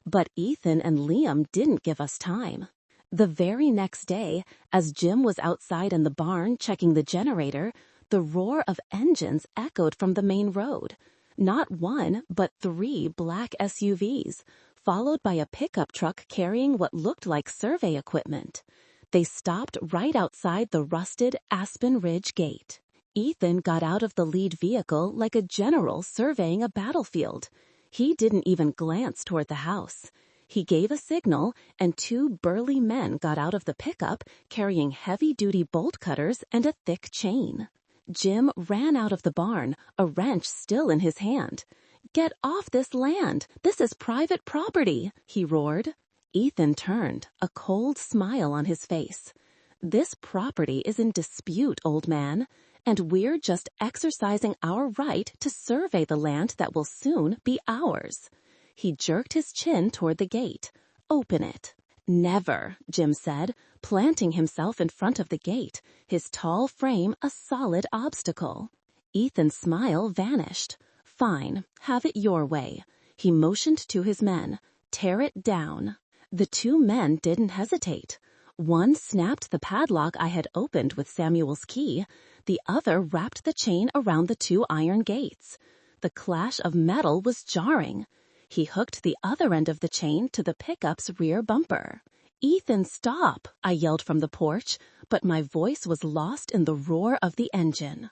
But Ethan and Liam didn't give us time. The very next day, as Jim was outside in the barn checking the generator, the roar of engines echoed from the main road. Not one, but three black SUVs, followed by a pickup truck carrying what looked like survey equipment. They stopped right outside the rusted Aspen Ridge gate. Ethan got out of the lead vehicle like a general surveying a battlefield. He didn't even glance toward the house. He gave a signal, and two burly men got out of the pickup carrying heavy-duty bolt cutters and a thick chain. Jim ran out of the barn, a wrench still in his hand. "Get off this land! This is private property!" he roared. Ethan turned, a cold smile on his face. "This property is in dispute, old man, and we're just exercising our right to survey the land that will soon be ours." He jerked his chin toward the gate. "Open it." "Never," Jim said, planting himself in front of the gate, his tall frame a solid obstacle. Ethan's smile vanished. "Fine, have it your way." He motioned to his men. "Tear it down." The two men didn't hesitate. One snapped the padlock I had opened with Samuel's key. The other wrapped the chain around the two iron gates. The clash of metal was jarring. He hooked the other end of the chain to the pickup's rear bumper. "Ethan, stop!" I yelled from the porch, but my voice was lost in the roar of the engine.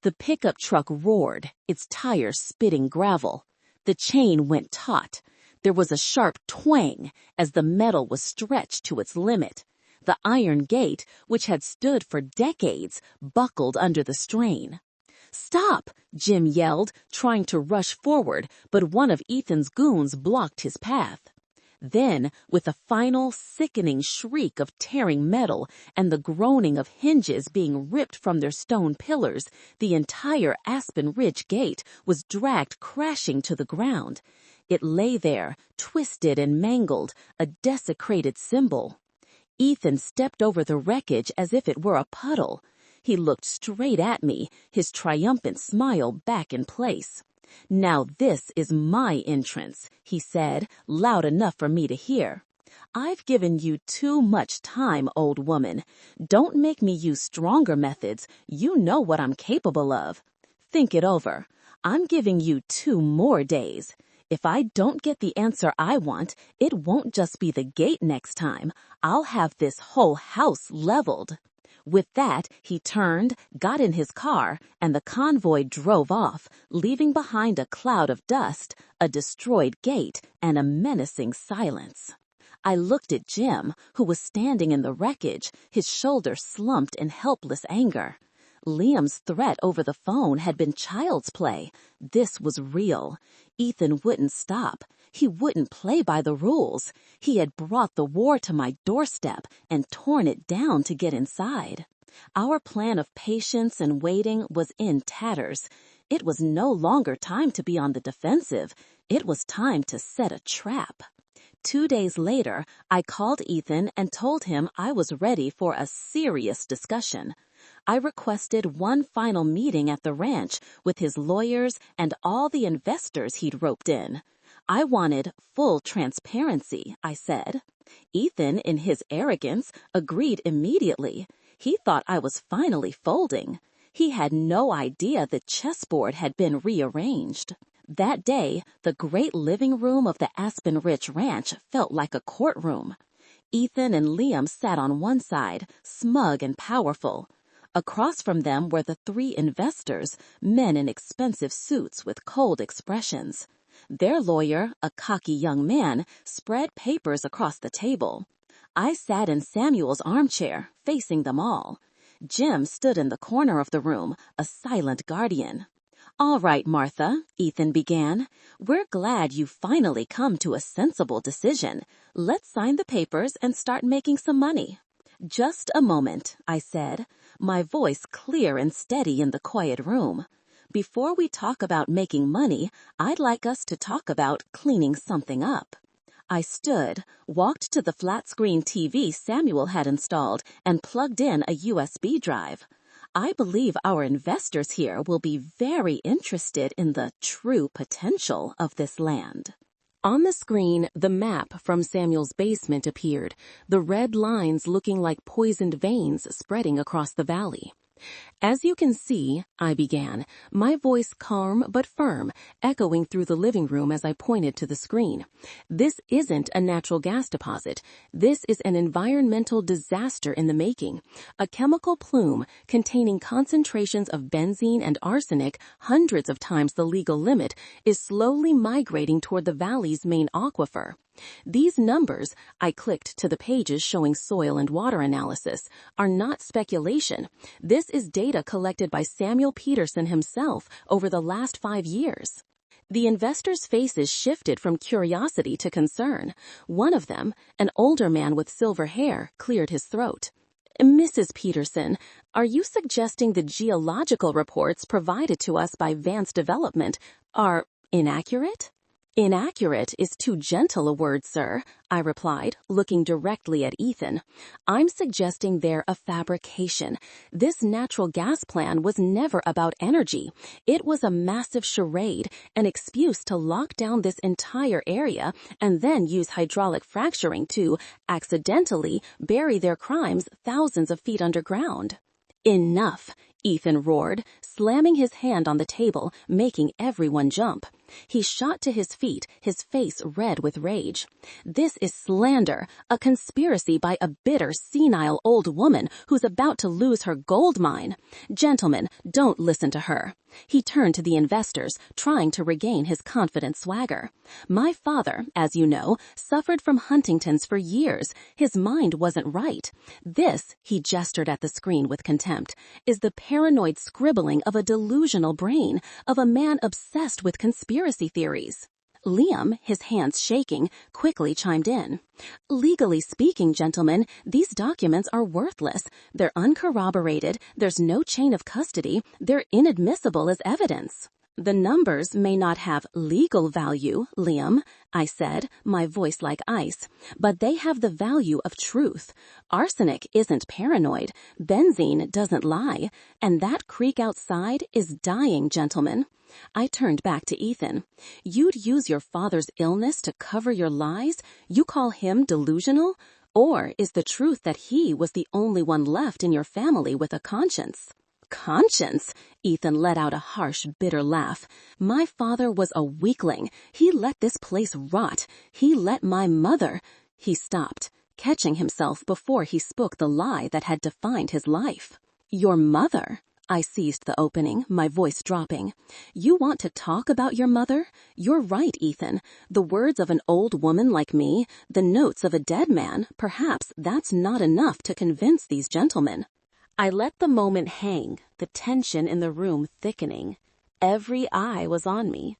The pickup truck roared, its tires spitting gravel. The chain went taut. There was a sharp twang as the metal was stretched to its limit. The iron gate, which had stood for decades, buckled under the strain. "Stop!" Jim yelled, trying to rush forward, but one of Ethan's goons blocked his path. Then, with a final sickening shriek of tearing metal and the groaning of hinges being ripped from their stone pillars, the entire Aspen Ridge gate was dragged crashing to the ground. It lay there, twisted and mangled, a desecrated symbol. Ethan stepped over the wreckage as if it were a puddle. He looked straight at me, his triumphant smile back in place. "Now this is my entrance," he said, loud enough for me to hear. "I've given you too much time, old woman. Don't make me use stronger methods. You know what I'm capable of. Think it over. I'm giving you 2 more days. If I don't get the answer I want, it won't just be the gate next time. I'll have this whole house leveled." With that, he turned, got in his car, and the convoy drove off, leaving behind a cloud of dust, a destroyed gate, and a menacing silence. I looked at Jim, who was standing in the wreckage, his shoulders slumped in helpless anger. Liam's threat over the phone had been child's play. This was real. Ethan wouldn't stop. He wouldn't play by the rules. He had brought the war to my doorstep and torn it down to get inside. Our plan of patience and waiting was in tatters. It was no longer time to be on the defensive. It was time to set a trap. 2 days later, I called Ethan and told him I was ready for a serious discussion. I requested one final meeting at the ranch with his lawyers and all the investors he'd roped in. I wanted full transparency, I said. Ethan, in his arrogance, agreed immediately. He thought I was finally folding. He had no idea the chessboard had been rearranged. That day, the great living room of the Aspen Ridge Ranch felt like a courtroom. Ethan and Liam sat on one side, smug and powerful. Across from them were the 3 investors, men in expensive suits with cold expressions. Their lawyer, a cocky young man, spread papers across the table. I sat in Samuel's armchair, facing them all. Jim stood in the corner of the room, a silent guardian. "All right, Martha," Ethan began. "We're glad you finally come to a sensible decision. Let's sign the papers and start making some money." "Just a moment," I said, my voice clear and steady in the quiet room. "Before we talk about making money, I'd like us to talk about cleaning something up." I stood, walked to the flat-screen TV Samuel had installed, and plugged in a USB drive. I believe our investors here will be very interested in the true potential of this land. On the screen, the map from Samuel's basement appeared, the red lines looking like poisoned veins spreading across the valley. "As you can see," I began, my voice calm but firm, echoing through the living room as I pointed to the screen. "This isn't a natural gas deposit. This is an environmental disaster in the making. A chemical plume containing concentrations of benzene and arsenic hundreds of times the legal limit is slowly migrating toward the valley's main aquifer. These numbers," I clicked to the pages showing soil and water analysis, "are not speculation. This is data collected by Samuel Peterson himself over the last 5 years." The investors' faces shifted from curiosity to concern. One of them, an older man with silver hair, cleared his throat. "Mrs. Peterson, are you suggesting the geological reports provided to us by Vance Development are inaccurate?" "Inaccurate is too gentle a word, sir," I replied, looking directly at Ethan. "I'm suggesting they're a fabrication. This natural gas plan was never about energy. It was a massive charade, an excuse to lock down this entire area and then use hydraulic fracturing to, accidentally, bury their crimes thousands of feet underground." "Enough," Ethan roared, slamming his hand on the table, making everyone jump. He shot to his feet, his face red with rage. "This is slander, a conspiracy by a bitter, senile old woman who's about to lose her gold mine. Gentlemen, don't listen to her." He turned to the investors, trying to regain his confident swagger. "My father, as you know, suffered from Huntington's for years. His mind wasn't right. This," he gestured at the screen with contempt, "is the paranoid scribbling of a delusional brain, of a man obsessed with conspiracy theories." Liam, his hands shaking, quickly chimed in. "Legally speaking, gentlemen, these documents are worthless. They're uncorroborated, there's no chain of custody, they're inadmissible as evidence." "The numbers may not have legal value, Liam," I said, my voice like ice, "but they have the value of truth. Arsenic isn't paranoid, benzene doesn't lie, and that creek outside is dying, gentlemen." I turned back to Ethan. "You'd use your father's illness to cover your lies? You call him delusional? Or is the truth that he was the only one left in your family with a conscience?" "Conscience?" Ethan let out a harsh, bitter laugh. "My father was a weakling. He let this place rot. He let my mother—" He stopped, catching himself before he spoke the lie that had defined his life. "Your mother?" I seized the opening, my voice dropping. "You want to talk about your mother? You're right, Ethan. The words of an old woman like me, the notes of a dead man, perhaps that's not enough to convince these gentlemen." I let the moment hang, the tension in the room thickening. Every eye was on me.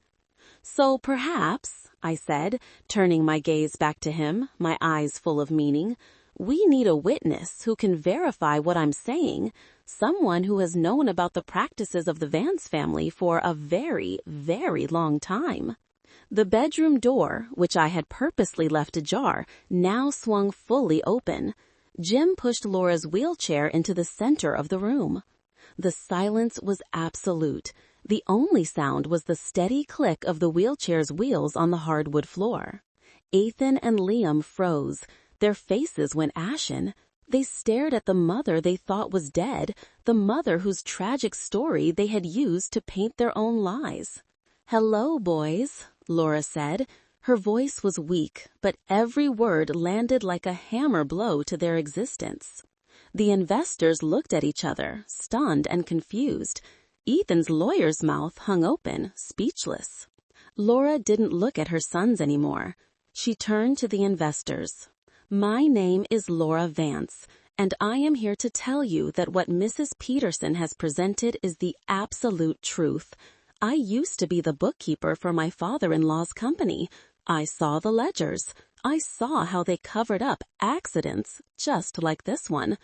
"So perhaps," I said, turning my gaze back to him, my eyes full of meaning, "we need a witness who can verify what I'm saying, someone who has known about the practices of the Vance family for a very, very long time." The bedroom door, which I had purposely left ajar, now swung fully open. Jim pushed Laura's wheelchair into the center of the room. The silence was absolute. The only sound was the steady click of the wheelchair's wheels on the hardwood floor. Ethan and Liam froze. Their faces went ashen. They stared at the mother they thought was dead, the mother whose tragic story they had used to paint their own lies. "Hello, boys," Laura said. Her voice was weak, but every word landed like a hammer blow to their existence. The investors looked at each other, stunned and confused. Ethan's lawyer's mouth hung open, speechless. Laura didn't look at her sons anymore. She turned to the investors. "My name is Laura Vance, and I am here to tell you that what Mrs. Peterson has presented is the absolute truth. I used to be the bookkeeper for my father-in-law's company. I saw the ledgers. I saw how they covered up accidents just like this one.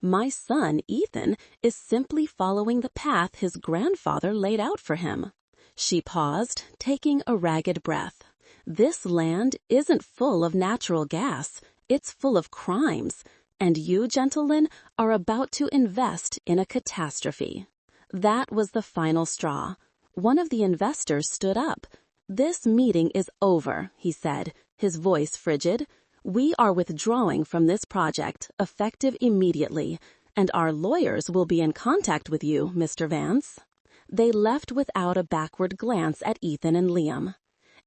My son, Ethan, is simply following the path his grandfather laid out for him." She paused, taking a ragged breath. "This land isn't full of natural gas. It's full of crimes. And you, gentlemen, are about to invest in a catastrophe." That was the final straw. One of the investors stood up. "This meeting is over," he said, his voice frigid. "We are withdrawing from this project, effective immediately, and our lawyers will be in contact with you, Mr. Vance." They left without a backward glance at Ethan and Liam.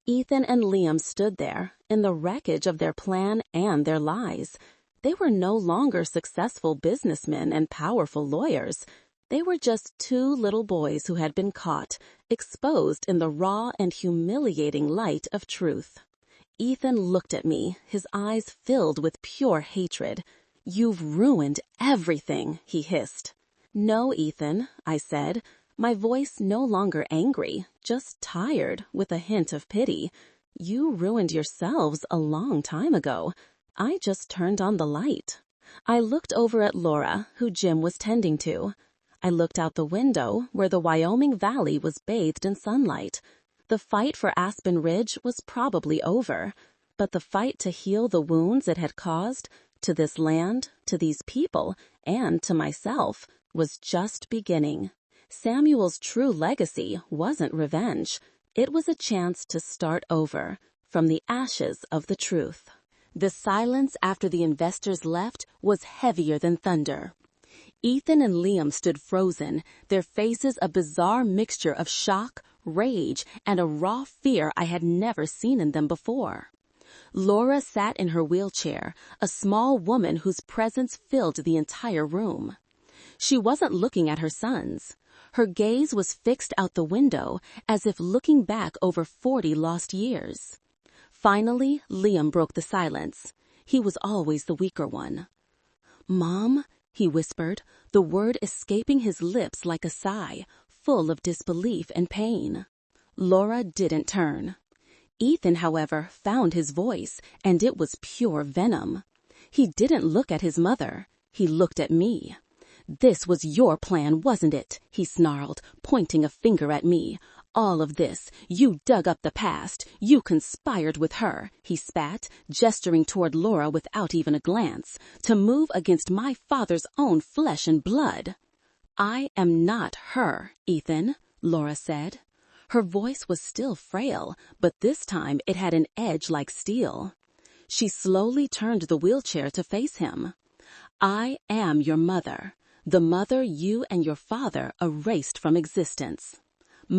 Ethan and Liam stood there, in the wreckage of their plan and their lies. They were no longer successful businessmen and powerful lawyers. They were just two little boys who had been caught, exposed in the raw and humiliating light of truth. Ethan looked at me, his eyes filled with pure hatred. "You've ruined everything," he hissed. "No, Ethan," I said, my voice no longer angry, just tired with a hint of pity. "You ruined yourselves a long time ago. I just turned on the light." I looked over at Laura, who Jim was tending to. I looked out the window where the Wyoming Valley was bathed in sunlight. The fight for Aspen Ridge was probably over, but the fight to heal the wounds it had caused, to this land, to these people, and to myself, was just beginning. Samuel's true legacy wasn't revenge. It was a chance to start over, from the ashes of the truth. The silence after the investors left was heavier than thunder. Ethan and Liam stood frozen, their faces a bizarre mixture of shock, rage, and a raw fear I had never seen in them before. Laura sat in her wheelchair, a small woman whose presence filled the entire room. She wasn't looking at her sons. Her gaze was fixed out the window, as if looking back over 40 lost years. Finally, Liam broke the silence. He was always the weaker one. "Mom?" he whispered, the word escaping his lips like a sigh, full of disbelief and pain. Laura didn't turn. Ethan, however, found his voice, and it was pure venom. He didn't look at his mother. He looked at me. "This was your plan, wasn't it?" he snarled, pointing a finger at me. "All of this. You dug up the past. You conspired with her," he spat, gesturing toward Laura without even a glance, "to move against my father's own flesh and blood." "I am not her, Ethan," Laura said. Her voice was still frail, but this time it had an edge like steel. She slowly turned the wheelchair to face him. "I am your mother, the mother you and your father erased from existence."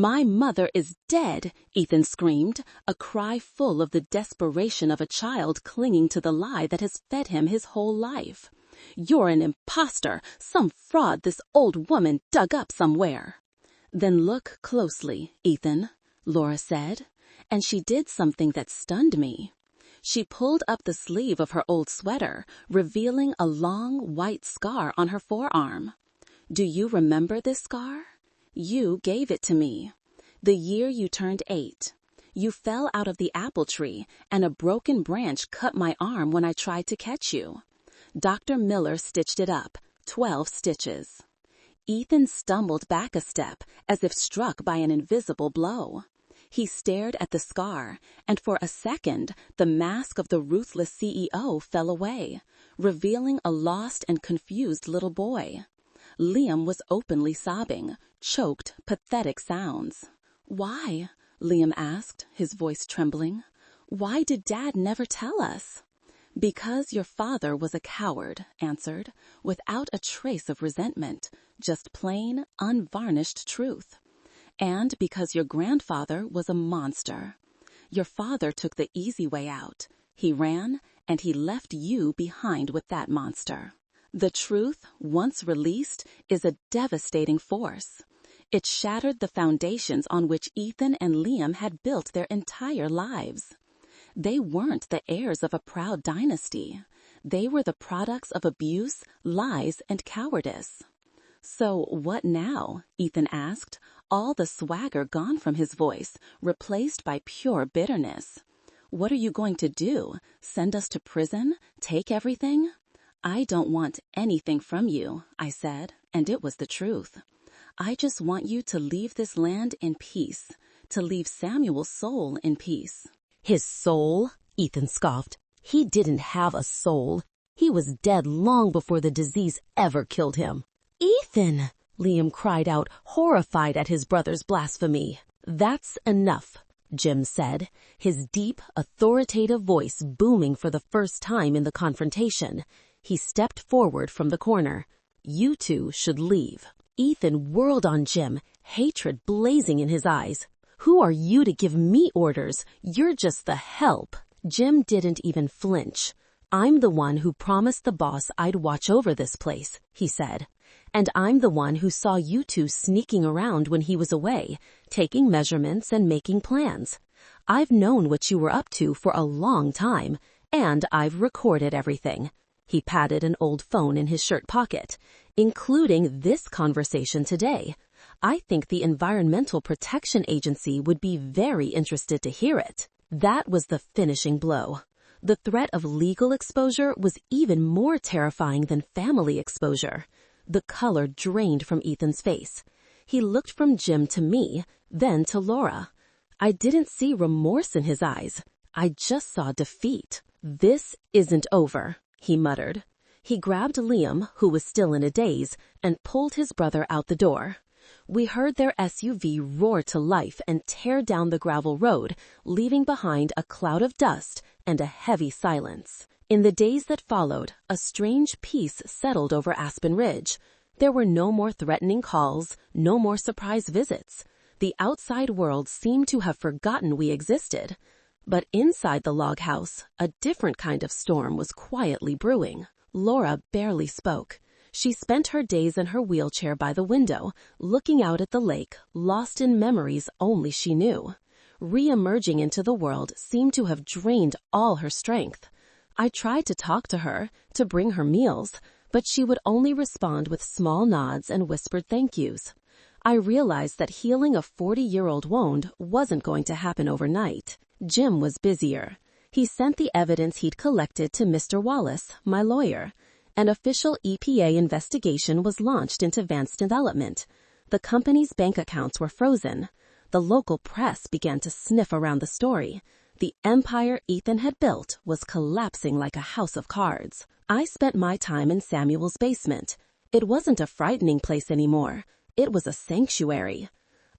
"My mother is dead," Ethan screamed, a cry full of the desperation of a child clinging to the lie that has fed him his whole life. "You're an imposter, some fraud this old woman dug up somewhere." "Then look closely, Ethan," Laura said, and she did something that stunned me. She pulled up the sleeve of her old sweater, revealing a long white scar on her forearm. Do you remember this scar? You gave it to me. The year you turned 8. You fell out of the apple tree, and a broken branch cut my arm when I tried to catch you. Dr. Miller stitched it up, 12 stitches. Ethan stumbled back a step, as if struck by an invisible blow. He stared at the scar, and for a second, the mask of the ruthless CEO fell away, revealing a lost and confused little boy. Liam was openly sobbing, choked, pathetic sounds. "Why?" Liam asked, his voice trembling. "Why did Dad never tell us?" "Because your father was a coward," answered, without a trace of resentment, just plain, unvarnished truth. "And because your grandfather was a monster. Your father took the easy way out. He ran, and he left you behind with that monster. The truth, once released, is a devastating force. It shattered the foundations on which Ethan and Liam had built their entire lives. They weren't the heirs of a proud dynasty. They were the products of abuse, lies, and cowardice." "So what now?" Ethan asked, all the swagger gone from his voice, replaced by pure bitterness. "What are you going to do? Send us to prison? Take everything?" "I don't want anything from you," I said, and it was the truth. "I just want you to leave this land in peace, to leave Samuel's soul in peace." "His soul?" Ethan scoffed. "He didn't have a soul. He was dead long before the disease ever killed him." "Ethan!" Liam cried out, horrified at his brother's blasphemy. "That's enough," Jim said, his deep, authoritative voice booming for the first time in the confrontation. He stepped forward from the corner. "You two should leave." Ethan whirled on Jim, hatred blazing in his eyes. "Who are you to give me orders? You're just the help." Jim didn't even flinch. "I'm the one who promised the boss I'd watch over this place," he said. "And I'm the one who saw you two sneaking around when he was away, taking measurements and making plans. I've known what you were up to for a long time, and I've recorded everything." He patted an old phone in his shirt pocket, "including this conversation today. I think the Environmental Protection Agency would be very interested to hear it." That was the finishing blow. The threat of legal exposure was even more terrifying than family exposure. The color drained from Ethan's face. He looked from Jim to me, then to Laura. I didn't see remorse in his eyes. I just saw defeat. "This isn't over," he muttered. He grabbed Liam, who was still in a daze, and pulled his brother out the door. We heard their SUV roar to life and tear down the gravel road, leaving behind a cloud of dust and a heavy silence. In the days that followed, a strange peace settled over Aspen Ridge. There were no more threatening calls, no more surprise visits. The outside world seemed to have forgotten we existed. But inside the log house, a different kind of storm was quietly brewing. Laura barely spoke. She spent her days in her wheelchair by the window, looking out at the lake, lost in memories only she knew. Re-emerging into the world seemed to have drained all her strength. I tried to talk to her, to bring her meals, but she would only respond with small nods and whispered thank yous. I realized that healing a 40-year-old wound wasn't going to happen overnight. Jim was busier. He sent the evidence he'd collected to Mr. Wallace, my lawyer. An official EPA investigation was launched into Vance Development. The company's bank accounts were frozen. The local press began to sniff around the story. The empire Ethan had built was collapsing like a house of cards. I spent my time in Samuel's basement. It wasn't a frightening place anymore. It was a sanctuary.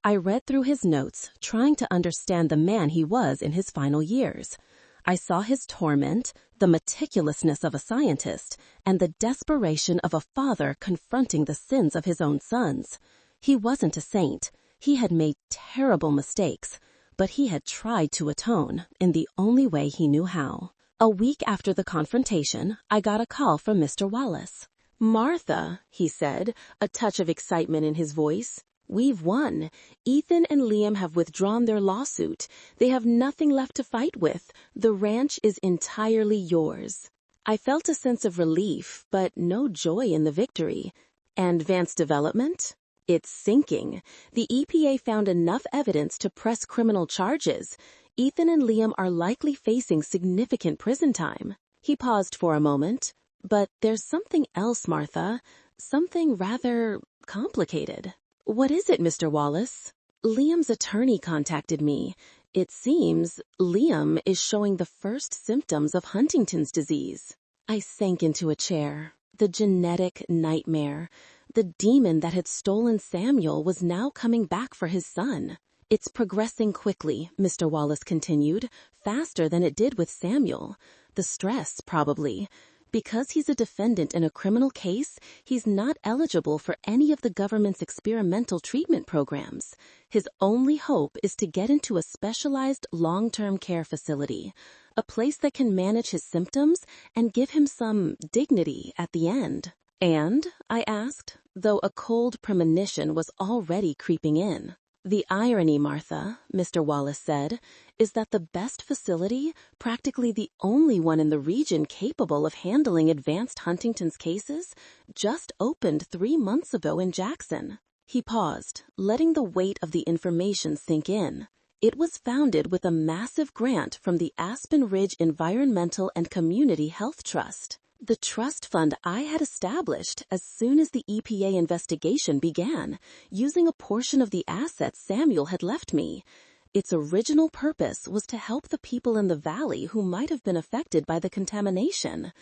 I read through his notes, trying to understand the man he was in his final years. I saw his torment, the meticulousness of a scientist, and the desperation of a father confronting the sins of his own sons. He wasn't a saint. He had made terrible mistakes, but he had tried to atone in the only way he knew how. A week after the confrontation, I got a call from Mr. Wallace. "Martha," he said, a touch of excitement in his voice, "we've won. Ethan and Liam have withdrawn their lawsuit. They have nothing left to fight with. The ranch is entirely yours." I felt a sense of relief, but no joy in the victory. And Vance Development? It's sinking. The EPA found enough evidence to press criminal charges. Ethan and Liam are likely facing significant prison time. He paused for a moment. But there's something else, Martha. Something rather complicated. What is it, Mr. Wallace? Liam's attorney contacted me. It seems Liam is showing the first symptoms of Huntington's disease. I sank into a chair. The genetic nightmare. The demon that had stolen Samuel was now coming back for his son. It's progressing quickly, Mr. Wallace continued, faster than it did with Samuel. The stress, probably. Because he's a defendant in a criminal case, he's not eligible for any of the government's experimental treatment programs. His only hope is to get into a specialized long-term care facility, a place that can manage his symptoms and give him some dignity at the end. And, I asked, though a cold premonition was already creeping in. The irony, Martha, Mr. Wallace said, is that the best facility, practically the only one in the region capable of handling advanced Huntington's cases, just opened 3 months ago in Jackson. He paused, letting the weight of the information sink in. It was founded with a massive grant from the Aspen Ridge Environmental and Community Health Trust, the trust fund I had established as soon as the EPA investigation began, using a portion of the assets Samuel had left me. Its original purpose was to help the people in the valley who might have been affected by the contamination.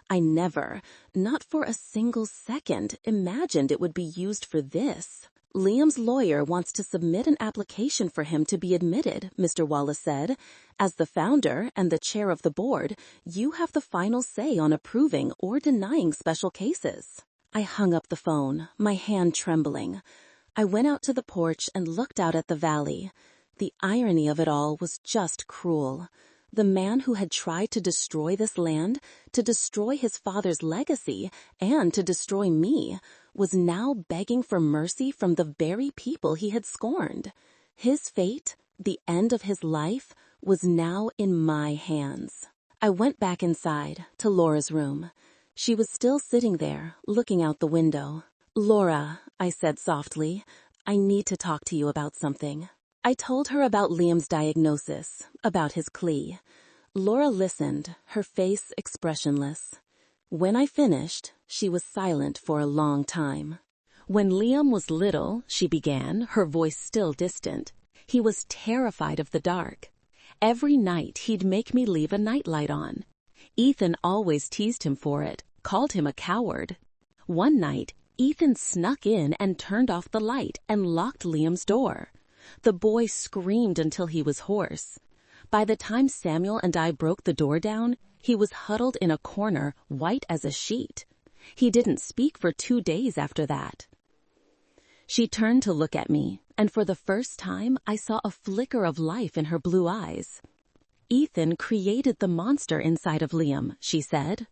I never, not for a single second, imagined it would be used for this. Liam's lawyer wants to submit an application for him to be admitted, Mr. Wallace said. As the founder and the chair of the board, you have the final say on approving or denying special cases. I hung up the phone, my hand trembling. I went out to the porch and looked out at the valley. The irony of it all was just cruel. The man who had tried to destroy this land, to destroy his father's legacy, and to destroy me, was now begging for mercy from the very people he had scorned. His fate, the end of his life, was now in my hands. I went back inside, to Laura's room. She was still sitting there, looking out the window. "Laura," I said softly, "I need to talk to you about something." I told her about Liam's diagnosis, about his CLE. Laura listened, her face expressionless. When I finished, she was silent for a long time. "When Liam was little," she began, her voice still distant, "he was terrified of the dark. Every night he'd make me leave a nightlight on. Ethan always teased him for it, called him a coward. One night, Ethan snuck in and turned off the light and locked Liam's door. The boy screamed until he was hoarse. By the time Samuel and I broke the door down, he was huddled in a corner, white as a sheet. He didn't speak for 2 days after that." She turned to look at me, and for the first time I saw a flicker of life in her blue eyes. "Ethan created the monster inside of Liam," she said.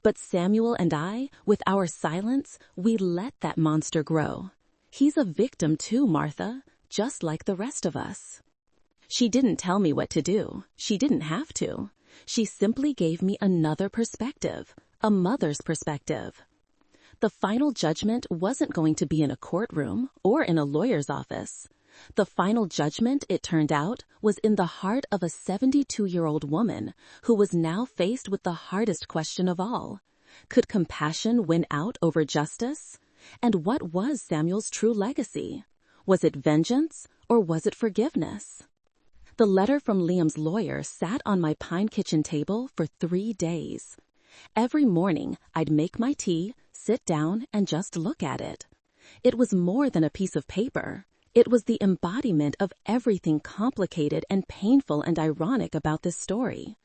"But Samuel and I, with our silence, we let that monster grow. He's a victim too, Martha, just like the rest of us." She didn't tell me what to do. She didn't have to. She simply gave me another perspective, a mother's perspective. The final judgment wasn't going to be in a courtroom or in a lawyer's office. The final judgment, it turned out, was in the heart of a 72-year-old woman who was now faced with the hardest question of all. Could compassion win out over justice? And what was Samuel's true legacy? Was it vengeance or was it forgiveness? The letter from Liam's lawyer sat on my pine kitchen table for 3 days. Every morning, I'd make my tea, sit down, and just look at it. It was more than a piece of paper. It was the embodiment of everything complicated and painful and ironic about this story.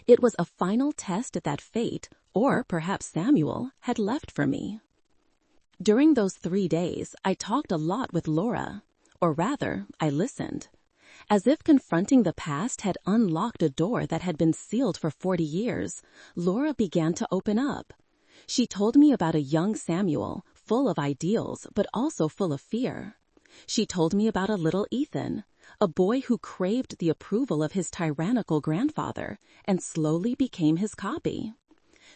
It was a final test that fate, or perhaps Samuel, had left for me. During those 3 days, I talked a lot with Laura. Or rather, I listened. As if confronting the past had unlocked a door that had been sealed for 40 years, Laura began to open up. She told me about a young Samuel, full of ideals, but also full of fear. She told me about a little Ethan, a boy who craved the approval of his tyrannical grandfather and slowly became his copy.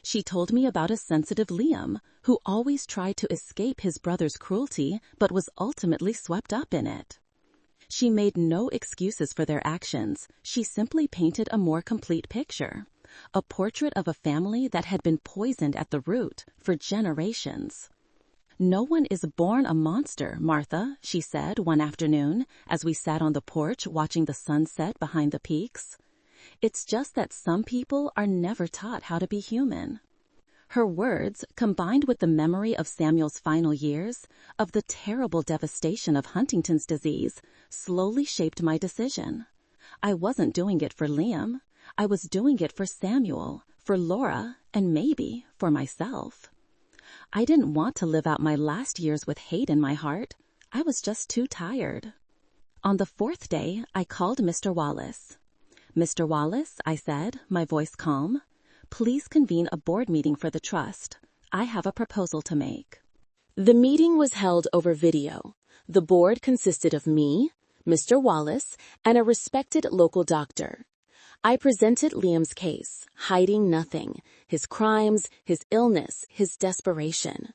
She told me about a sensitive Liam who always tried to escape his brother's cruelty but was ultimately swept up in it. She made no excuses for their actions. She simply painted a more complete picture, a portrait of a family that had been poisoned at the root for generations. "No one is born a monster, Martha," she said one afternoon as we sat on the porch watching the sunset behind the peaks. "It's just that some people are never taught how to be human." Her words, combined with the memory of Samuel's final years, of the terrible devastation of Huntington's disease, slowly shaped my decision. I wasn't doing it for Liam. I was doing it for Samuel, for Laura, and maybe for myself. I didn't want to live out my last years with hate in my heart. I was just too tired. On the fourth day, I called Mr. Wallace. "Mr. Wallace," I said, my voice calm, "please convene a board meeting for the trust. I have a proposal to make." The meeting was held over video. The board consisted of me, Mr. Wallace, and a respected local doctor. I presented Liam's case, hiding nothing, his crimes, his illness, his desperation.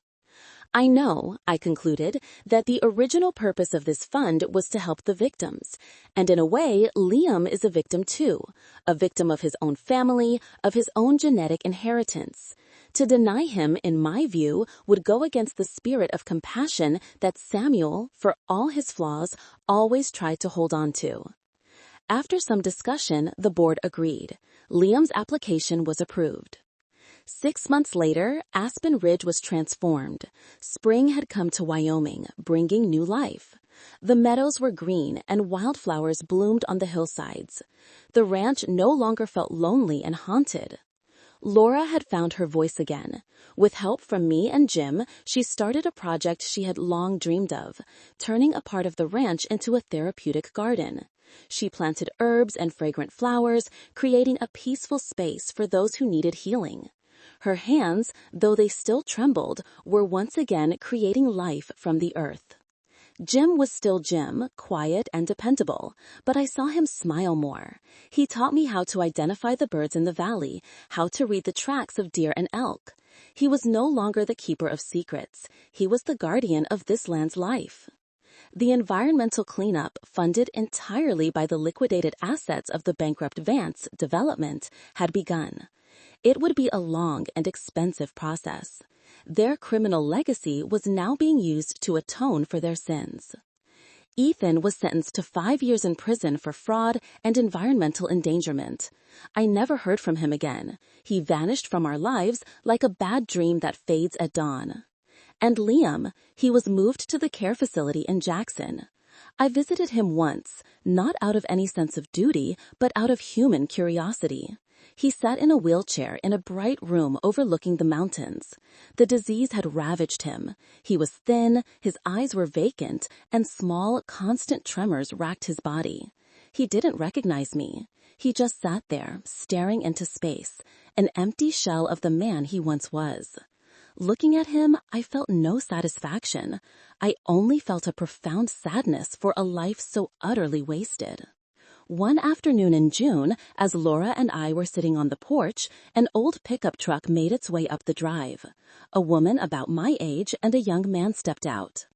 "I know," I concluded, "that the original purpose of this fund was to help the victims. And in a way, Liam is a victim too, a victim of his own family, of his own genetic inheritance. To deny him, in my view, would go against the spirit of compassion that Samuel, for all his flaws, always tried to hold on to." After some discussion, the board agreed. Liam's application was approved. 6 months later, Aspen Ridge was transformed. Spring had come to Wyoming, bringing new life. The meadows were green and wildflowers bloomed on the hillsides. The ranch no longer felt lonely and haunted. Laura had found her voice again. With help from me and Jim, she started a project she had long dreamed of, turning a part of the ranch into a therapeutic garden. She planted herbs and fragrant flowers, creating a peaceful space for those who needed healing. Her hands, though they still trembled, were once again creating life from the earth. Jim was still Jim, quiet and dependable, but I saw him smile more. He taught me how to identify the birds in the valley, how to read the tracks of deer and elk. He was no longer the keeper of secrets. He was the guardian of this land's life. The environmental cleanup, funded entirely by the liquidated assets of the bankrupt Vance development, had begun. It would be a long and expensive process. Their criminal legacy was now being used to atone for their sins. Ethan was sentenced to 5 years in prison for fraud and environmental endangerment. I never heard from him again. He vanished from our lives like a bad dream that fades at dawn. And Liam, he was moved to the care facility in Jackson. I visited him once, not out of any sense of duty, but out of human curiosity. He sat in a wheelchair in a bright room overlooking the mountains. The disease had ravaged him. He was thin, his eyes were vacant, and small, constant tremors racked his body. He didn't recognize me. He just sat there, staring into space, an empty shell of the man he once was. Looking at him, I felt no satisfaction. I only felt a profound sadness for a life so utterly wasted. One afternoon in June, as Laura and I were sitting on the porch, an old pickup truck made its way up the drive. A woman about my age and a young man stepped out.